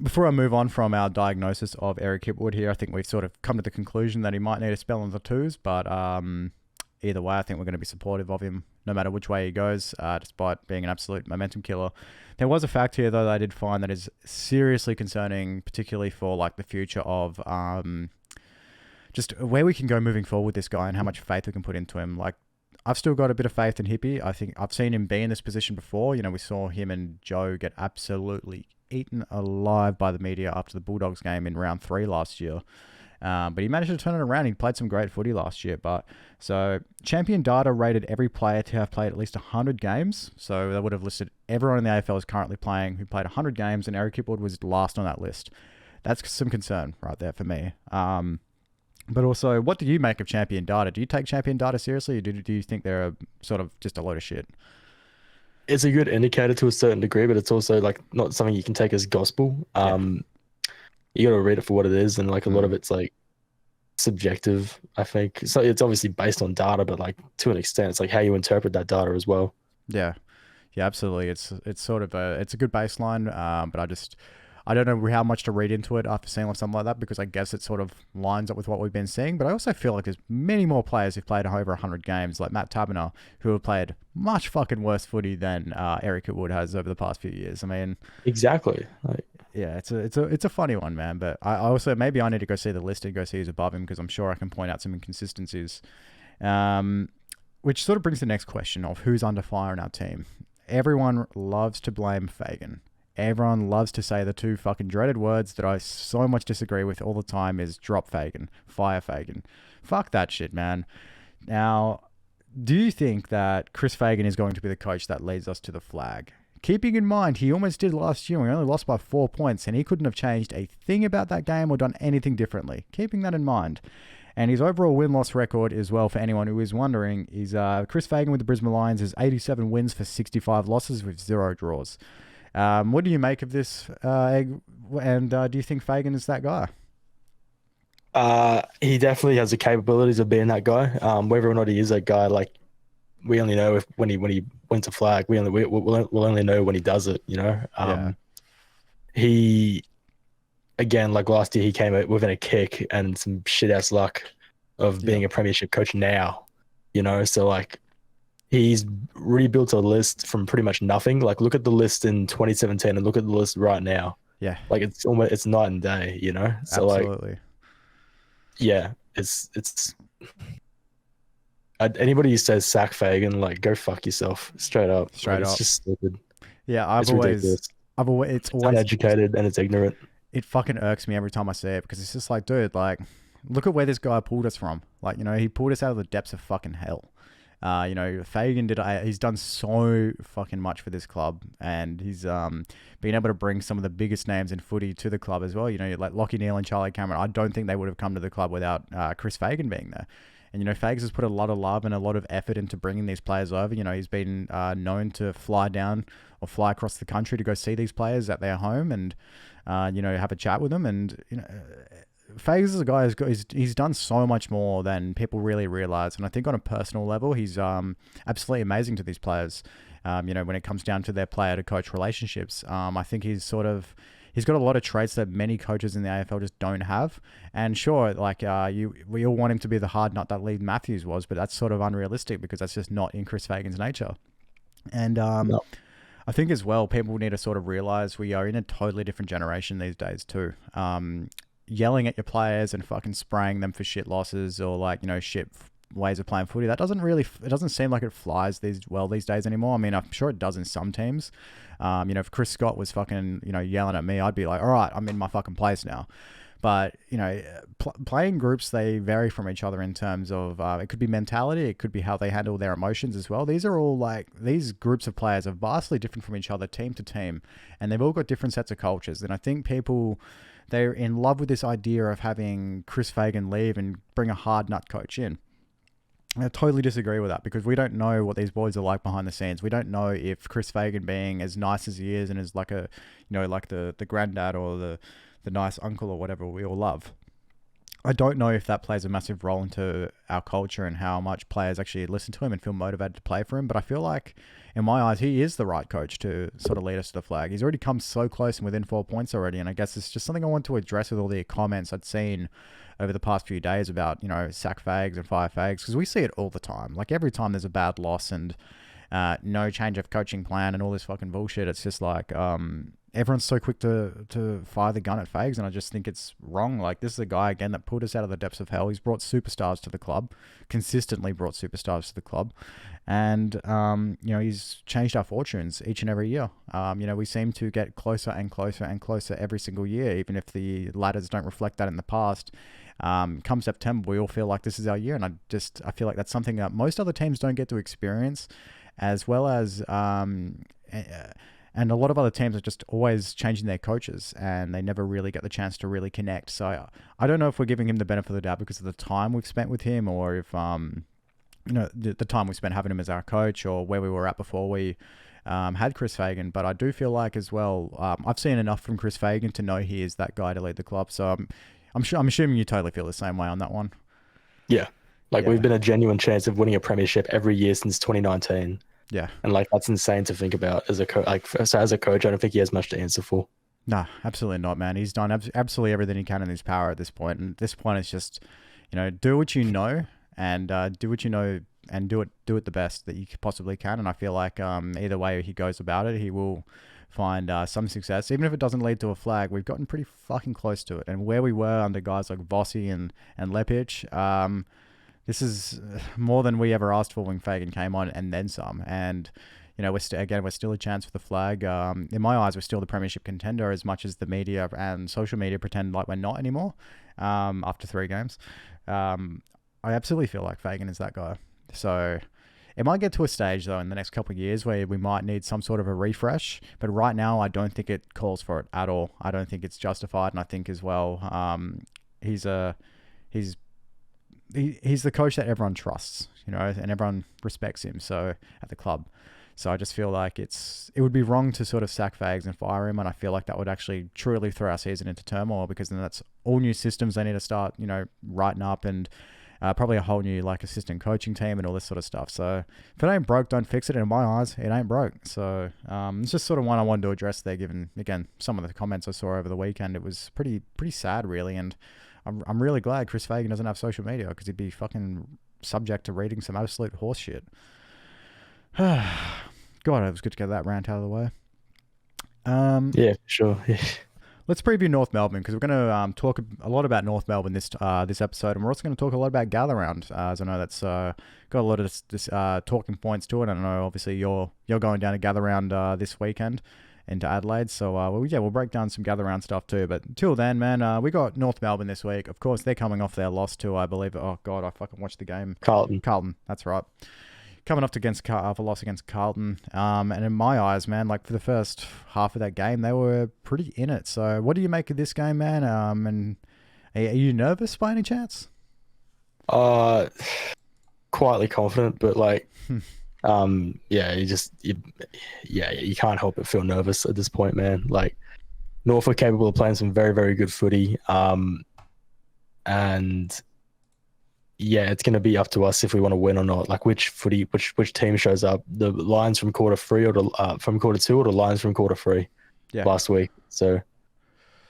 Before I move on from our diagnosis of Eric Hipwood here, I think we've sort of come to the conclusion that he might need a spell in the twos, but either way, I think we're going to be supportive of him no matter which way he goes, despite being an absolute momentum killer. There was a fact here, though, that I did find that is seriously concerning, particularly for like the future of just where we can go moving forward with this guy and how much faith we can put into him. Like, I've still got a bit of faith in Hippie. I think I've seen him be in this position before. We saw him and Joe get absolutely eaten alive by the media after the Bulldogs game in round 3 last year. But he managed to turn it around. He played some great footy last year. So Champion Data rated every player to have played at least 100 games. So they would have listed everyone in the AFL is currently playing who played 100 games, and Eric Hipwood was last on that list. That's some concern right there for me. But also, what do you make of Champion Data? Do you take Champion Data seriously, or do you think they're sort of just a load of shit? It's a good indicator to a certain degree, but it's also like not something you can take as gospel. You got to read it for what it is, and like a lot of it's like subjective, I think. So it's obviously based on data, but like to an extent, it's like how you interpret that data as well. Yeah, absolutely. It's sort of it's a good baseline, but I don't know how much to read into it after seeing something like that, because I guess it sort of lines up with what we've been seeing. But I also feel like there's many more players who've played over 100 games, like Matt Taberner, who have played much fucking worse footy than Eric Hipwood has over the past few years. I mean, exactly. Yeah, it's a funny one, man. But I also, maybe I need to go see the list and go see who's above him, because I'm sure I can point out some inconsistencies. Which sort of brings the next question of who's under fire in our team. Everyone loves to blame Fagan. Everyone loves to say the 2 fucking dreaded words that I so much disagree with all the time is drop Fagan, fire Fagan. Fuck that shit, man. Now, do you think that Chris Fagan is going to be the coach that leads us to the flag? Keeping in mind, he almost did last year. We only lost by 4 points, and he couldn't have changed a thing about that game or done anything differently. Keeping that in mind. And his overall win-loss record as well, for anyone who is wondering, is Chris Fagan with the Brisbane Lions has 87 wins for 65 losses with 0 draws. What do you make of this, Egg? And do you think Fagan is that guy? He definitely has the capabilities of being that guy. Whether or not he is that guy, like, we only know when he wins a flag. We'll only know when he does it. he again, like last year, he came out within a kick and some shit ass luck of being a premiership coach now, So like he's rebuilt a list from pretty much nothing. Like look at the list in 2017 and look at the list right now. Yeah, Like it's night and day, So absolutely. like yeah, it's anybody who says sack Fagan, like go fuck yourself, straight up. It's just stupid. Yeah, Ridiculous. It's always uneducated and it's ignorant. It fucking irks me every time I see it because it's just like, dude, like, look at where this guy pulled us from. Like, he pulled us out of the depths of fucking hell. Fagan he's done so fucking much for this club, and he's been able to bring some of the biggest names in footy to the club as well. Like Lachie Neale and Charlie Cameron. I don't think they would have come to the club without Chris Fagan being there. And, Fags has put a lot of love and a lot of effort into bringing these players over. He's been known to fly down or fly across the country to go see these players at their home and, have a chat with them. And, Fags is a guy he's done so much more than people really realize. And I think on a personal level, he's absolutely amazing to these players. When it comes down to their player to coach relationships, I think he's got a lot of traits that many coaches in the AFL just don't have. And sure, like we all want him to be the hard nut that Lee Matthews was, but that's sort of unrealistic because that's just not in Chris Fagan's nature. And No. I think as well, people need to sort of realize we are in a totally different generation these days too. Yelling at your players and fucking spraying them for shit losses or like, shit ways of playing footy, it doesn't seem like it flies these days anymore. I mean, I'm sure it does in some teams. If Chris Scott was fucking, yelling at me, I'd be like, all right, I'm in my fucking place now. But, playing groups, they vary from each other in terms of, it could be mentality, it could be how they handle their emotions as well. These are all these groups of players are vastly different from each other, team to team, and they've all got different sets of cultures. And I think they're in love with this idea of having Chris Fagan leave and bring a hard nut coach in. I totally disagree with that because we don't know what these boys are like behind the scenes. We don't know if Chris Fagan being as nice as he is and is like like the granddad or the nice uncle or whatever we all love. I don't know if that plays a massive role into our culture and how much players actually listen to him and feel motivated to play for him. But I feel like, in my eyes, he is the right coach to sort of lead us to the flag. He's already come so close and within 4 points already. And I guess it's just something I want to address with all the comments I'd seen over the past few days about, sack fags and fire fags, because we see it all the time. Like every time there's a bad loss and no change of coaching plan and all this fucking bullshit, it's just like everyone's so quick to fire the gun at Fags, and I just think it's wrong. Like, this is a guy, again, that pulled us out of the depths of hell. He's brought superstars to the club, consistently brought superstars to the club, and, he's changed our fortunes each and every year. We seem to get closer and closer and closer every single year, even if the ladders don't reflect that in the past. Come September, we all feel like this is our year, and I feel like that's something that most other teams don't get to experience, as well as... and a lot of other teams are just always changing their coaches and they never really get the chance to really connect. So I don't know if we're giving him the benefit of the doubt because of the time we've spent with him, or if, the time we spent having him as our coach, or where we were at before we had Chris Fagan. But I do feel like as well, I've seen enough from Chris Fagan to know he is that guy to lead the club. So I'm assuming you totally feel the same way on that one. Yeah. We've been a genuine chance of winning a premiership every year since 2019. Yeah. And that's insane to think about as a coach. So as a coach, I don't think he has much to answer for. No, absolutely not, man. He's done absolutely everything he can in his power at this point. And at this point, it's just, do what you know and do what you know and do it the best that you possibly can. And I feel like either way he goes about it, he will find some success. Even if it doesn't lead to a flag, we've gotten pretty fucking close to it. And where we were under guys like Vossi and Lepic, this is more than we ever asked for when Fagan came on, and then some. And, we're still a chance for the flag. In my eyes, we're still the premiership contender, as much as the media and social media pretend like we're not anymore after 3 games. I absolutely feel like Fagan is that guy. So it might get to a stage, though, in the next couple of years where we might need some sort of a refresh. But right now, I don't think it calls for it at all. I don't think it's justified. And I think as well, he's the coach that everyone trusts, and everyone respects him. So at the club, so I just feel like it would be wrong to sort of sack Fags and fire him, and I feel like that would actually truly throw our season into turmoil, because then that's all new systems they need to start, writing up and probably a whole new like assistant coaching team and all this sort of stuff. So if it ain't broke, don't fix it. In my eyes, it ain't broke. So it's just sort of one I wanted to address there, given again some of the comments I saw over the weekend. It was pretty sad, really, and I'm really glad Chris Fagan doesn't have social media, because he'd be fucking subject to reading some absolute horse shit. God, it was good to get that rant out of the way. Yeah, sure. Yeah. Let's preview North Melbourne, because we're going to talk a lot about North Melbourne this episode, and we're also going to talk a lot about Gather Round, as I know that's got a lot of this talking points to it. I know obviously you're going down to Gather Round this weekend into Adelaide, so we'll break down some Gather Round stuff too. But until then, man, we got North Melbourne this week. Of course, they're coming off their loss to, I believe, oh god, I fucking watched the game. Carlton, that's right. Coming up against a loss against Carlton, and in my eyes, man, like for the first half of that game, they were pretty in it. So, what do you make of this game, man? And are you nervous by any chance? Quietly confident, but like, yeah, you can't help but feel nervous at this point, man. Like, North are capable of playing some very, very good footy, and yeah, it's going to be up to us if we want to win or not. Like which team shows up, the Lions from quarter 3 or from quarter 2, or the Lions from quarter 3 last week. So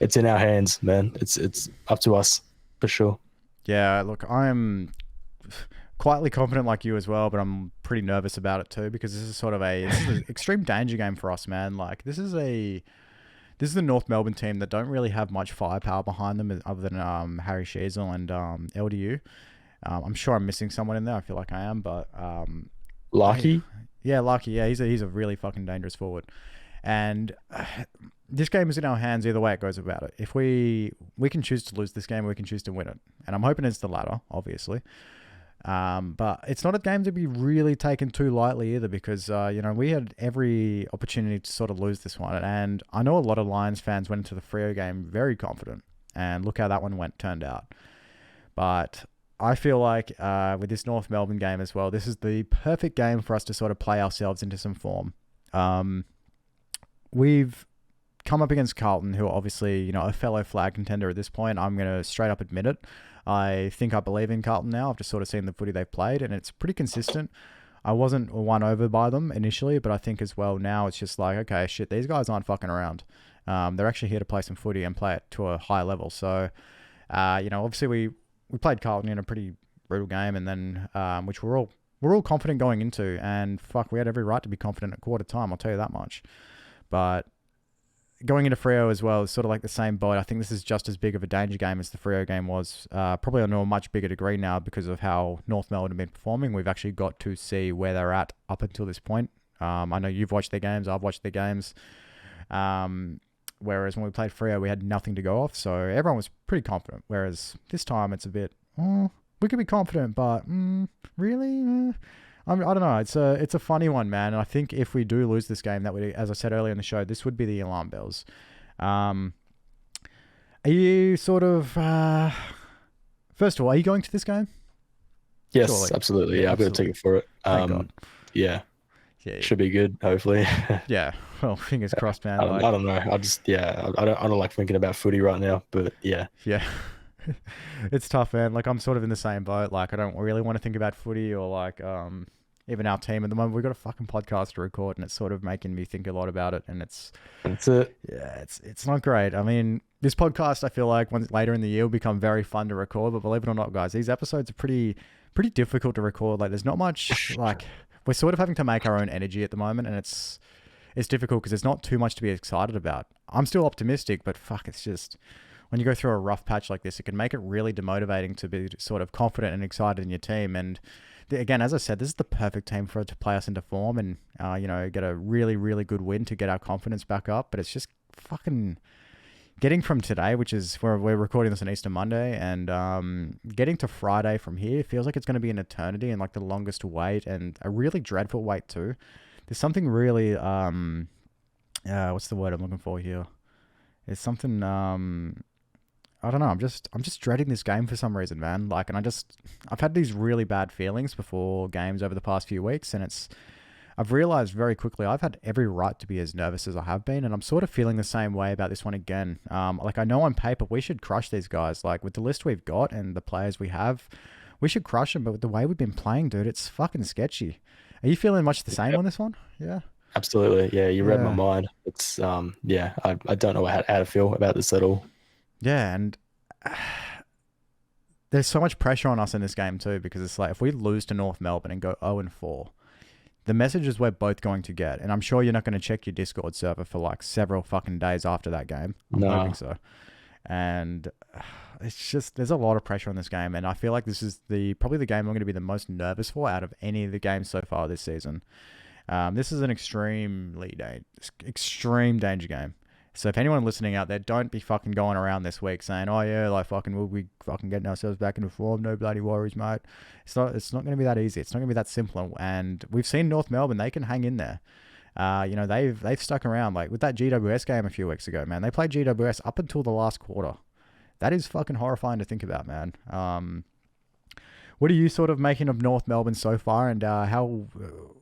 it's in our hands, man. It's up to us for sure. Yeah, look, I'm quietly confident like you as well, but I'm pretty nervous about it too, because this is an extreme danger game for us, man. Like this is the North Melbourne team that don't really have much firepower behind them other than Harry Sheasel and LDU. I'm sure I'm missing someone in there. I feel like I am, but Larky? Yeah, Larky. Yeah, he's a really fucking dangerous forward. And this game is in our hands either way it goes about it. If we can choose to lose this game, we can choose to win it. And I'm hoping it's the latter, obviously. But it's not a game to be really taken too lightly either, because we had every opportunity to sort of lose this one. And I know a lot of Lions fans went into the Freo game very confident, and look how that one turned out. But I feel like with this North Melbourne game as well, this is the perfect game for us to sort of play ourselves into some form. We've come up against Carlton, who are obviously, a fellow flag contender at this point. I'm going to straight up admit it. I believe in Carlton now. I've just sort of seen the footy they've played, and it's pretty consistent. I wasn't won over by them initially, but I think as well now it's just like, okay, shit, these guys aren't fucking around. They're actually here to play some footy and play it to a high level. So, obviously we played Carlton in a pretty brutal game, and then which we're all confident going into, and fuck, we had every right to be confident at quarter time, I'll tell you that much. But going into Freo as well is sort of like the same boat. I think this is just as big of a danger game as the Freo game was, probably on a much bigger degree now because of how North Melbourne have been performing. We've actually got to see where they're at up until this point. I know you've watched their games, I've watched their games. Whereas when we played Freo, we had nothing to go off, so everyone was pretty confident. Whereas this time, it's a bit, we could be confident, but really, I don't know. It's a funny one, man. And I think if we do lose this game, that would, as I said earlier in the show, this would be the alarm bells. Are you sort of, first of all, are you going to this game? Yes, Surely. absolutely. Yeah, I've got a ticket for it. Thank God. Yeah. Should be good, hopefully. Yeah. Well, fingers crossed, man. I don't know. I don't like thinking about footy right now, but yeah. Yeah. It's tough, man. Like, I'm sort of in the same boat. Like, I don't really want to think about footy or like, even our team at the moment. We've got a fucking podcast to record, and it's sort of making me think a lot about it. And that's it. Yeah, it's not great. I mean, this podcast, I feel like once later in the year will become very fun to record, but believe it or not, guys, these episodes are pretty difficult to record. Like, there's not much, like, we're sort of having to make our own energy at the moment, and it's difficult because there's not too much to be excited about. I'm still optimistic, but fuck, it's just, when you go through a rough patch like this, it can make it really demotivating to be sort of confident and excited in your team. And again, as I said, this is the perfect team for it to play us into form and, get a really, really good win to get our confidence back up. But it's just fucking getting from today, which is where we're recording this on Easter Monday, and getting to Friday from here feels like it's going to be an eternity and like the longest wait, and a really dreadful wait too. There's something really, what's the word I'm looking for here? There's something, I don't know. I'm just dreading this game for some reason, man. Like, and I've had these really bad feelings before games over the past few weeks, and I've realized very quickly I've had every right to be as nervous as I have been, and I'm sort of feeling the same way about this one again. Like, I know on paper we should crush these guys. Like, with the list we've got and the players we have, we should crush them, but with the way we've been playing, dude, it's fucking sketchy. Are you feeling much the same on this one? Yeah. Absolutely. Yeah, you read my Yeah. mind. It's yeah, I don't know how to feel about this at all. Yeah, and there's so much pressure on us in this game too, because it's like if we lose to North Melbourne and go 0-4, the messages we're both going to get, and I'm sure you're not going to check your Discord server for like several fucking days after that game. I'm hoping so. And it's just, there's a lot of pressure on this game, and I feel like this is probably the game I'm going to be the most nervous for out of any of the games so far this season. This is an extreme danger game. So if anyone listening out there, don't be fucking going around this week saying, "Oh yeah, like fucking we'll be fucking getting ourselves back into form. No bloody worries, mate." It's not going to be that easy. It's not going to be that simple. And we've seen North Melbourne; they can hang in there. They've stuck around, like with that GWS game a few weeks ago, man. They played GWS up until the last quarter. That is fucking horrifying to think about, man. What are you sort of making of North Melbourne so far, and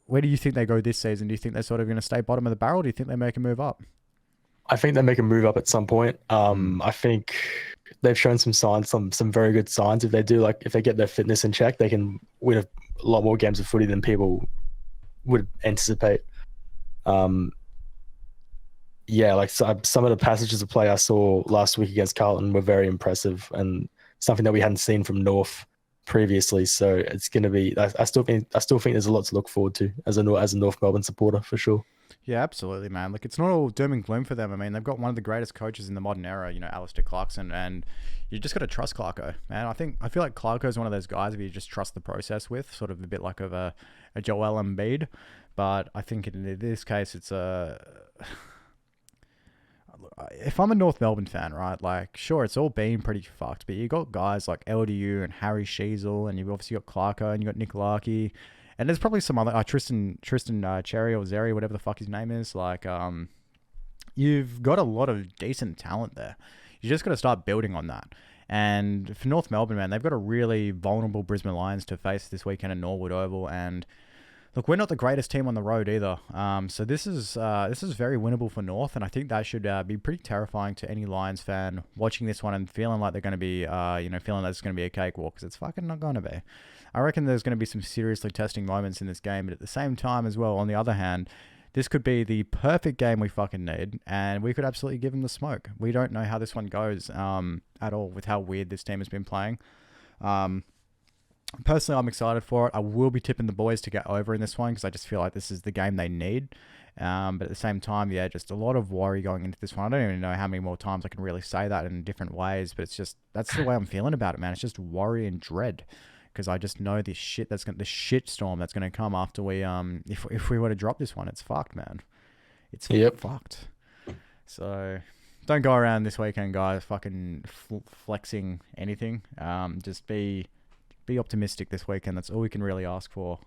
where do you think they go this season? Do you think they're sort of going to stay bottom of the barrel? Or do you think they make a move up? I think they make a move up at some point. I think they've shown some signs, some very good signs. If they get their fitness in check, they can win a lot more games of footy than people would anticipate. Yeah, like some of the passages of play I saw last week against Carlton were very impressive, and something that we hadn't seen from North previously. So it's going to be. I still think there's a lot to look forward to as a North Melbourne supporter for sure. Yeah, absolutely, man. Like, it's not all doom and gloom for them. I mean, they've got one of the greatest coaches in the modern era, Alistair Clarkson, and you just got to trust Clarko, man. I feel like Clarko is one of those guys if you just trust the process with, sort of a bit like of a Joel Embiid. But I think in this case, it's if I'm a North Melbourne fan, right, like, sure, it's all been pretty fucked, but you got guys like LDU and Harry Sheasel, and you've obviously got Clarko, and you got Nick Larkey. And there's probably some other Tristan Cherry or Zeri, whatever the fuck his name is. Like, you've got a lot of decent talent there. You just got to start building on that. And for North Melbourne, man, they've got a really vulnerable Brisbane Lions to face this weekend at Norwood Oval. And look, we're not the greatest team on the road either. So this is very winnable for North, and I think that should be pretty terrifying to any Lions fan watching this one and feeling like they're going to be, feeling like it's going to be a cakewalk, because it's fucking not going to be. I reckon there's going to be some seriously testing moments in this game, but at the same time as well, on the other hand, this could be the perfect game we fucking need, and we could absolutely give them the smoke. We don't know how this one goes at all with how weird this team has been playing. Personally, I'm excited for it. I will be tipping the boys to get over in this one because I just feel like this is the game they need. But at the same time, yeah, just a lot of worry going into this one. I don't even know how many more times I can really say that in different ways, but it's just, that's the way I'm feeling about it, man. It's just worry and dread, because I just know this shit the shit storm that's going to come after we if we were to drop this one. It's fucked, man. It's fucked. So don't go around this weekend, guys, fucking flexing anything. Just be optimistic this weekend. That's all we can really ask for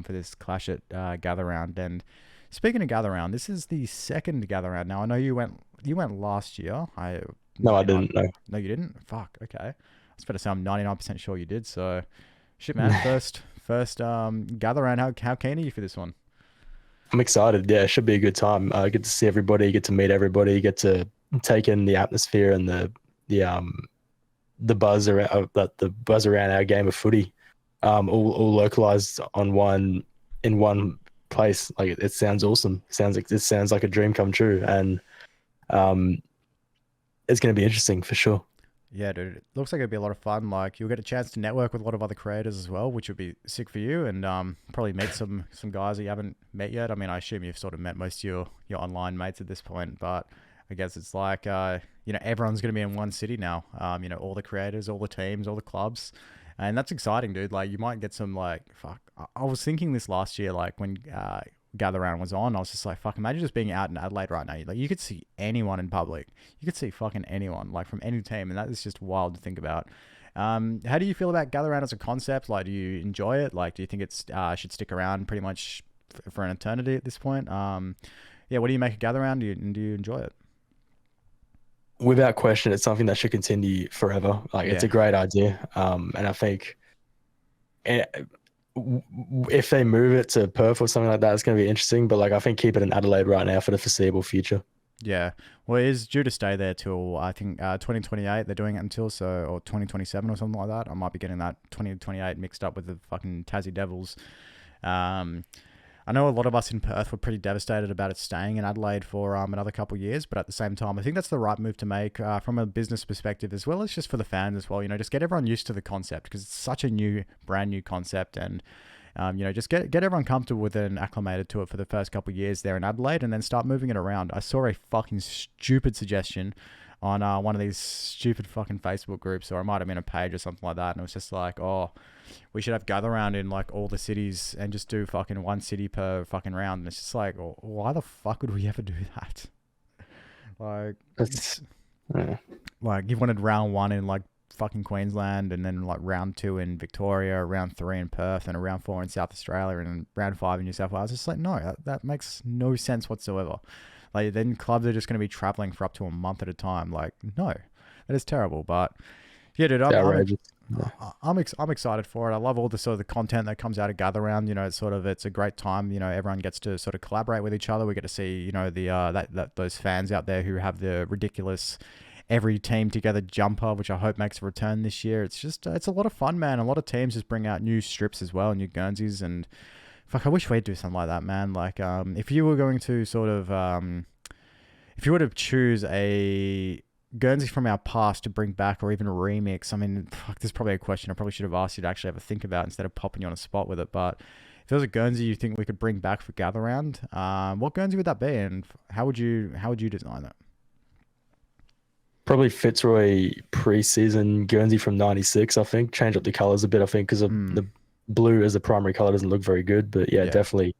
this clash at Gather Round. And speaking of Gather Round, this is the second Gather Round. Now I know you went last year. No, I didn't. No, you didn't. Fuck. Okay. I was about to say I'm 99% sure you did. So, shit, man. First Gather Round. How keen are you for this one? I'm excited. Yeah, it should be a good time. Get to see everybody, get to meet everybody, get to take in the atmosphere and the buzz around our game of footy, all localized in one place. Like, it sounds awesome. It sounds like a dream come true, and it's going to be interesting for sure. Yeah, dude. It looks like it'd be a lot of fun. Like, you'll get a chance to network with a lot of other creators as well, which would be sick for you, and probably meet some guys that you haven't met yet. I mean, I assume you've sort of met most of your online mates at this point, but I guess it's like everyone's going to be in one city now. All the creators, all the teams, all the clubs, and that's exciting, dude. Like, you might get some, like, fuck. I was thinking this last year, like when Gather Round was on, I was just like, fuck, imagine just being out in Adelaide right now. Like, you could see anyone in public. You could see fucking anyone, like, from any team, and that is just wild to think about. How do you feel about Gather Round as a concept? Like, do you enjoy it? Like, do you think it's should stick around pretty much for an eternity at this point? Yeah, what do you make of Gather Round? Do you enjoy it? Without question, it's something that should continue forever. Like, it's a great idea. And I think if they move it to Perth or something like that, it's going to be interesting. But, like, I think keep it in Adelaide right now for the foreseeable future. Yeah. Well, it is due to stay there till I think 2028. They're doing it until or 2027 or something like that. I might be getting that 2028 mixed up with the fucking Tassie Devils. Um, I know a lot of us in Perth were pretty devastated about it staying in Adelaide for another couple of years, but at the same time, I think that's the right move to make from a business perspective as well as just for the fans as well. Just get everyone used to the concept because it's such a brand new concept, and just get everyone comfortable with it and acclimated to it for the first couple of years there in Adelaide, and then start moving it around. I saw a fucking stupid suggestion on one of these stupid fucking Facebook groups, or it might have been a page or something like that, and it was just like, oh, we should have gather round in like all the cities and just do fucking one city per fucking round. And it's just like, oh, why the fuck would we ever do that? Like, like you wanted round 1 in like fucking Queensland, and then like round 2 in Victoria, round 3 in Perth, and round 4 in South Australia, and then round 5 in New South Wales. It's just like, no, that makes no sense whatsoever. Like, then clubs are just going to be traveling for up to a month at a time. Like, no, that is terrible. But yeah, dude, I'm excited for it. I love all the sort of the content that comes out of Gather Round. It's a great time. Everyone gets to sort of collaborate with each other. We get to see, those fans out there who have the ridiculous every team together jumper, which I hope makes a return this year. It's just, it's a lot of fun, man. A lot of teams just bring out new strips as well, new Guernseys, and fuck, I wish we'd do something like that, man. Like, if you were going to sort of, if you were to choose a Guernsey from our past to bring back, or even a remix, I mean, fuck, this is probably a question I probably should have asked you to actually have a think about instead of popping you on a spot with it. But if there was a Guernsey you think we could bring back for Gather Round, what Guernsey would that be, and how would you design it? Probably Fitzroy pre-season Guernsey from '96. I think change up the colors a bit. I think because the blue as the primary color doesn't look very good, but yeah. Definitely.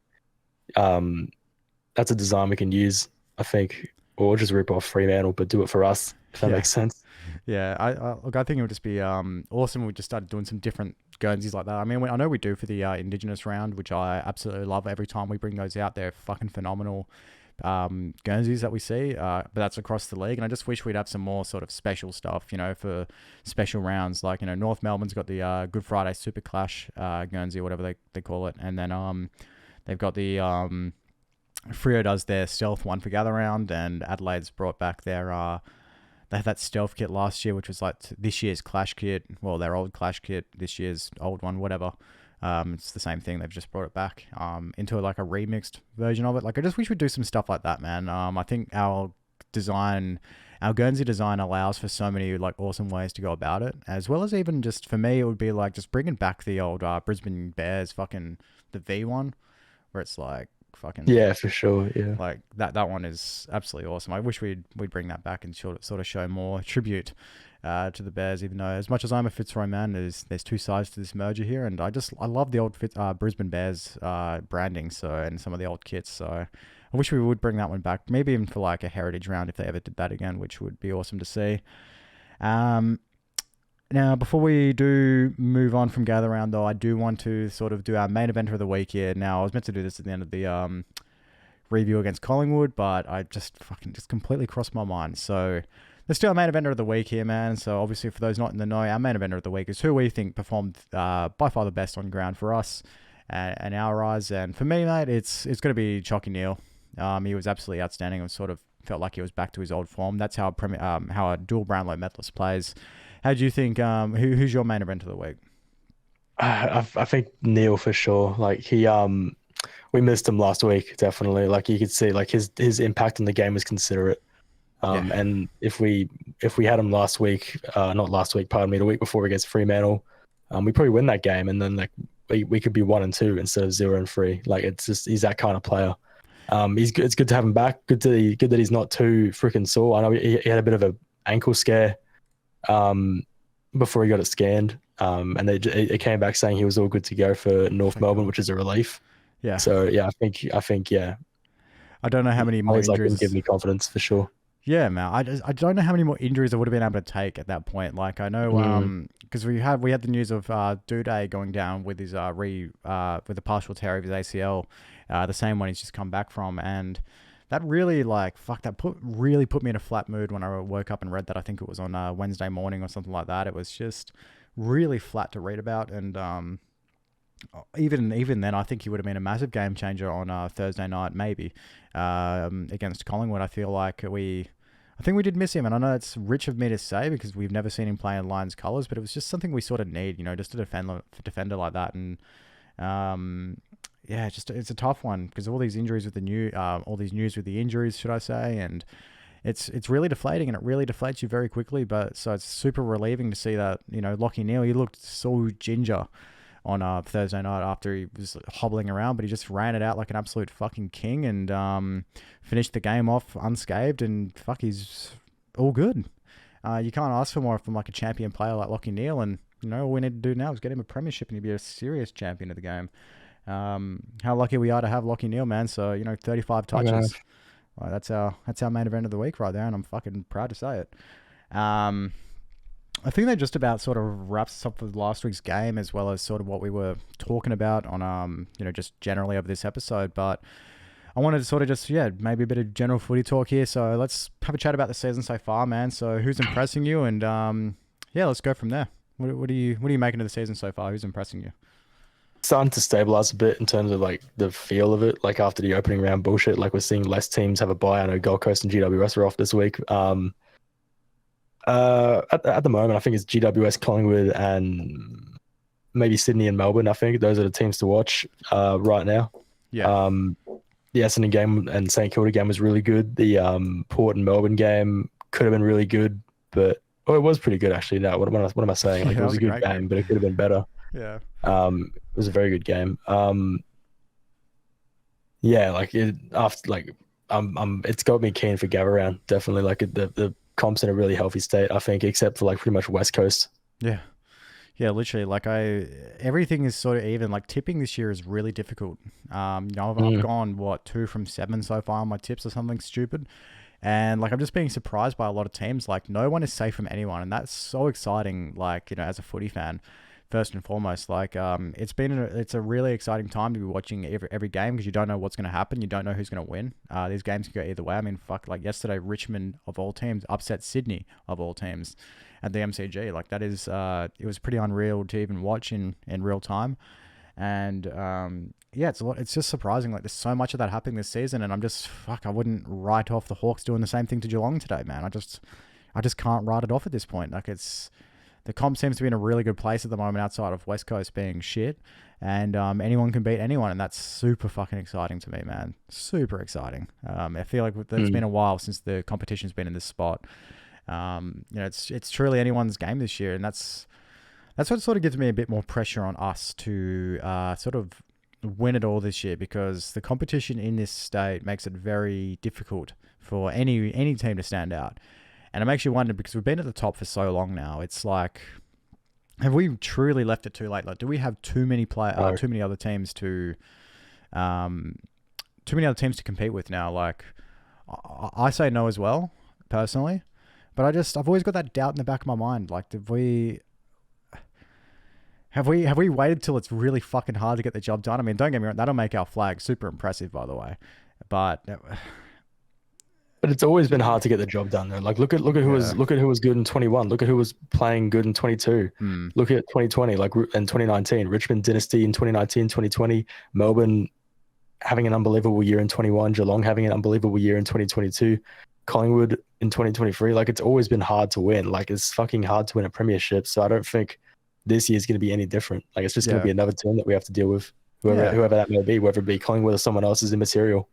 That's a design we can use, I think, or just rip off Fremantle, but do it for us. If that makes sense. Yeah, I think it would just be awesome. We just started doing some different Guernseys like that. I mean, I know we do for the Indigenous round, which I absolutely love. Every time we bring those out, they're fucking phenomenal Guernseys that we see. But that's across the league, and I just wish we'd have some more sort of special stuff, for special rounds. Like, North Melbourne's got the Good Friday Super Clash Guernsey, or whatever they call it, and then they've got the Freo does their stealth one for Gather Round, and Adelaide's brought back their they had that stealth kit last year, which was like this year's Clash kit. Well, their old Clash kit, this year's old one, whatever. It's the same thing. They've just brought it back into like a remixed version of it. Like, I just wish we'd do some stuff like that, man. I think our Guernsey design allows for so many like awesome ways to go about it, as well as even just for me, it would be like just bringing back the old Brisbane Bears fucking the V one, where it's like fucking for sure, like that one is absolutely awesome. I wish we'd bring that back and sort of show more tribute to the Bears, even though as much as I'm a Fitzroy man, there's two sides to this merger here, and I love the old Brisbane Bears branding, and some of the old kits, so I wish we would bring that one back, maybe even for like a heritage round if they ever did that again, which would be awesome to see. Now, before we do move on from Gather Round, though, I do want to sort of do our main event of the week here. Now, I was meant to do this at the end of the review against Collingwood, but I just completely crossed my mind. So let's do our main eventer of the week here, man. So obviously, for those not in the know, our main eventer of the week is who we think performed by far the best on ground for us and our eyes. And for me, mate, it's going to be Chalky Neal. He was absolutely outstanding and sort of felt like he was back to his old form. That's how a dual Brownlow medalist plays. How do you think? Who's your main event of the week? I think Neil for sure. Like we missed him last week, definitely. Like you could see, like his impact on the game was considerate. And if we had him last week, not last week, pardon me, the week before against Fremantle, we probably win that game, and then like we could be 1-2 instead of 0-3. Like it's just he's that kind of player. He's good. It's good to have him back. Good that he's not too freaking sore. I know he had a bit of an ankle scare before he got it scanned, and it came back saying he was all good to go for North Melbourne, which is a relief. Yeah. So yeah, I think yeah. I don't know how many more injuries. Give me confidence for sure. Yeah, man. I don't know how many more injuries I would have been able to take at that point. Like I know, because we had the news of Duday going down with his with a partial tear of his ACL, the same one he's just come back from, and that really really put me in a flat mood when I woke up and read that. I think it was on Wednesday morning or something like that. It was just really flat to read about, and even then, I think he would have been a massive game changer on Thursday night, maybe against Collingwood. I think we did miss him, and I know it's rich of me to say because we've never seen him play in Lions colours, but it was just something we sort of need, just a defender like that. And it's a tough one because of all these injuries with all these news with the injuries, should I say, and it's really deflating, and it really deflates you very quickly. But so it's super relieving to see that Lachie Neale, he looked so ginger on Thursday night after he was hobbling around, but he just ran it out like an absolute fucking king and finished the game off unscathed, and he's all good. You can't ask for more from like a champion player like Lachie Neale, and all we need to do now is get him a premiership and he'll be a serious champion of the game. How lucky we are to have Lachie Neale, man. So 35 touches. Well, that's our main event of the week right there, and I'm fucking proud to say it. I think that just about sort of wraps us up with last week's game, as well as sort of what we were talking about on just generally of this episode. But I wanted to sort of just maybe a bit of general footy talk here. So let's have a chat about the season so far, man. So who's impressing you, and let's go from there. What are you making of the season so far? Who's impressing you? Starting to stabilize a bit in terms of like the feel of it. Like after the opening round bullshit, like we're seeing less teams have a bye. I know Gold Coast and GWS are off this week. At the moment, I think it's GWS, Collingwood, and maybe Sydney and Melbourne. I think those are the teams to watch right now. Yeah. The Essendon game and St Kilda game was really good. The Port and Melbourne game could have been really good, but it was pretty good actually. No, what am I saying? Like it was a good game, but it could have been better. Yeah. It was a very good game. It's got me keen for Gavaround, definitely. Like the comp's in a really healthy state, I think, except for like pretty much West Coast. Yeah. Yeah, literally. Like everything is sort of even. Like tipping this year is really difficult. I've gone 2 from 7 so far on my tips or something stupid, and like I'm just being surprised by a lot of teams. Like no one is safe from anyone, and that's so exciting. Like as a footy fan, first and foremost, like it's a really exciting time to be watching every game because you don't know what's going to happen. You don't know who's going to win. These games can go either way. I mean, like yesterday, Richmond of all teams upset Sydney of all teams at the MCG. Like that is it was pretty unreal to even watch in real time. And it's just surprising. Like there's so much of that happening this season, and I'm just I wouldn't write off the Hawks doing the same thing to Geelong today, man. I just can't write it off at this point. Like the comp seems to be in a really good place at the moment outside of West Coast being shit. And anyone can beat anyone. And that's super fucking exciting to me, man. Super exciting. I feel like it's been a while since the competition's been in this spot. It's truly anyone's game this year. And that's what sort of gives me a bit more pressure on us to sort of win it all this year, because the competition in this state makes it very difficult for any team to stand out. And it makes you wonder, because we've been at the top for so long now. It's like, have we truly left it too late? Like, do we have too many other teams to compete with now? Like, I say no as well, personally. But I've always got that doubt in the back of my mind. Like, have we waited till it's really fucking hard to get the job done? I mean, don't get me wrong, that'll make our flag super impressive, by the way. But it's always been hard to get the job done, though. Like look at who was good in 21. Look at who was playing good in 22. Look at 2020, like in 2019, Richmond dynasty in 2019, 2020, Melbourne having an unbelievable year in 21, Geelong having an unbelievable year in 2022, Collingwood in 2023. Like it's always been hard to win. Like it's fucking hard to win a premiership. So I don't think this year is going to be any different. Like it's just going to be another team that we have to deal with, whoever that may be, whether it be Collingwood or someone else is immaterial.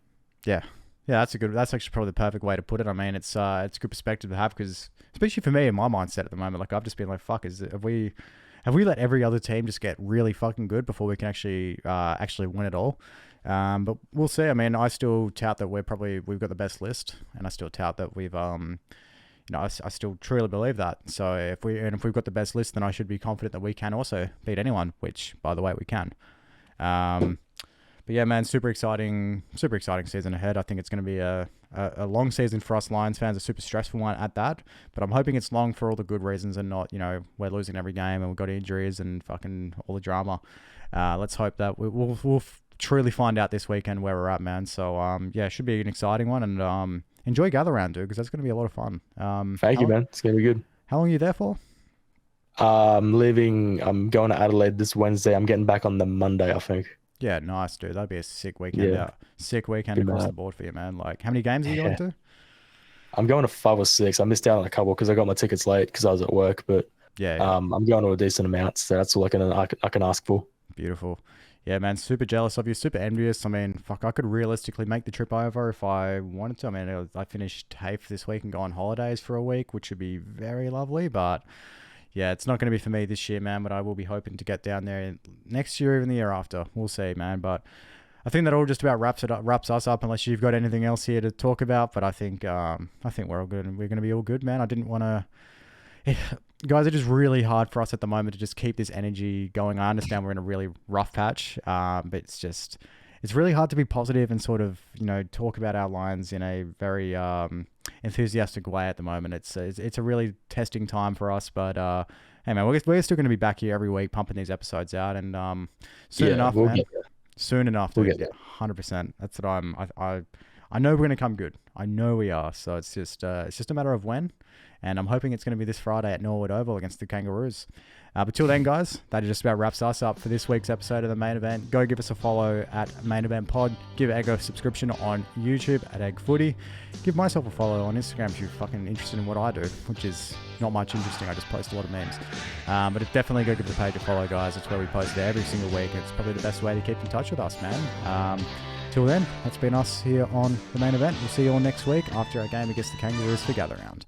Yeah. Yeah, that's actually probably the perfect way to put it. I mean, it's a good perspective to have, because especially for me in my mindset at the moment, like I've just been like, fuck, have we let every other team just get really fucking good before we can actually win it all? But we'll see. I mean, I still tout that we've got the best list, and I still tout that we've I still truly believe that. So if we've got the best list, then I should be confident that we can also beat anyone, which by the way we can. But yeah, man, super exciting season ahead. I think it's going to be a long season for us Lions fans, a super stressful one at that. But I'm hoping it's long for all the good reasons and not, we're losing every game and we've got injuries and fucking all the drama. Let's hope that we'll truly find out this weekend where we're at, man. So it should be an exciting one, and enjoy Gather Round, dude, because that's going to be a lot of fun. Thank you, man. It's going to be good. How long are you there for? I'm going to Adelaide this Wednesday. I'm getting back on the Monday, I think. Yeah, nice, dude. That'd be a sick weekend Yeah. out. Sick weekend Good across man. the board for you, man. Like, how many games are you going Yeah. to? I'm going to 5 or 6. I missed out on a couple because I got my tickets late because I was at work, but Yeah, yeah. I'm going to a decent amount, so that's all I can ask for. Beautiful. Yeah, man, super jealous of you, super envious. I mean, fuck, I could realistically make the trip over if I wanted to. I mean, I finished TAFE this week and go on holidays for a week, which would be very lovely. But yeah, it's not going to be for me this year, man. But I will be hoping to get down there next year, even the year after. We'll see, man. But I think that all just about wraps us up. Unless you've got anything else here to talk about, but I think we're all good. We're going to be all good, man. I didn't want to. Guys, it is really hard for us at the moment to just keep this energy going. I understand we're in a really rough patch, but it's really hard to be positive and sort of, talk about our Lions in a very enthusiastic way at the moment. It's a really testing time for us, but hey, man, we're still going to be back here every week pumping these episodes out, and soon enough, we'll man. get there. Soon enough, We'll dude. get Yeah, 100%. That's what I know we're going to come good. I know we are. So it's just a matter of when. And I'm hoping it's going to be this Friday at Norwood Oval against the Kangaroos. But till then, guys, that just about wraps us up for this week's episode of The Main Event. Go give us a follow at Main Event Pod. Give Egg a subscription on YouTube at EggFooty. Give myself a follow on Instagram if you're fucking interested in what I do, which is not much interesting. I just post a lot of memes. But definitely go give the page a follow, guys. It's where we post every single week. It's probably the best way to keep in touch with us, man. Till then, that's been us here on The Main Event. We'll see you all next week after our game against the Kangaroos for Gather Round.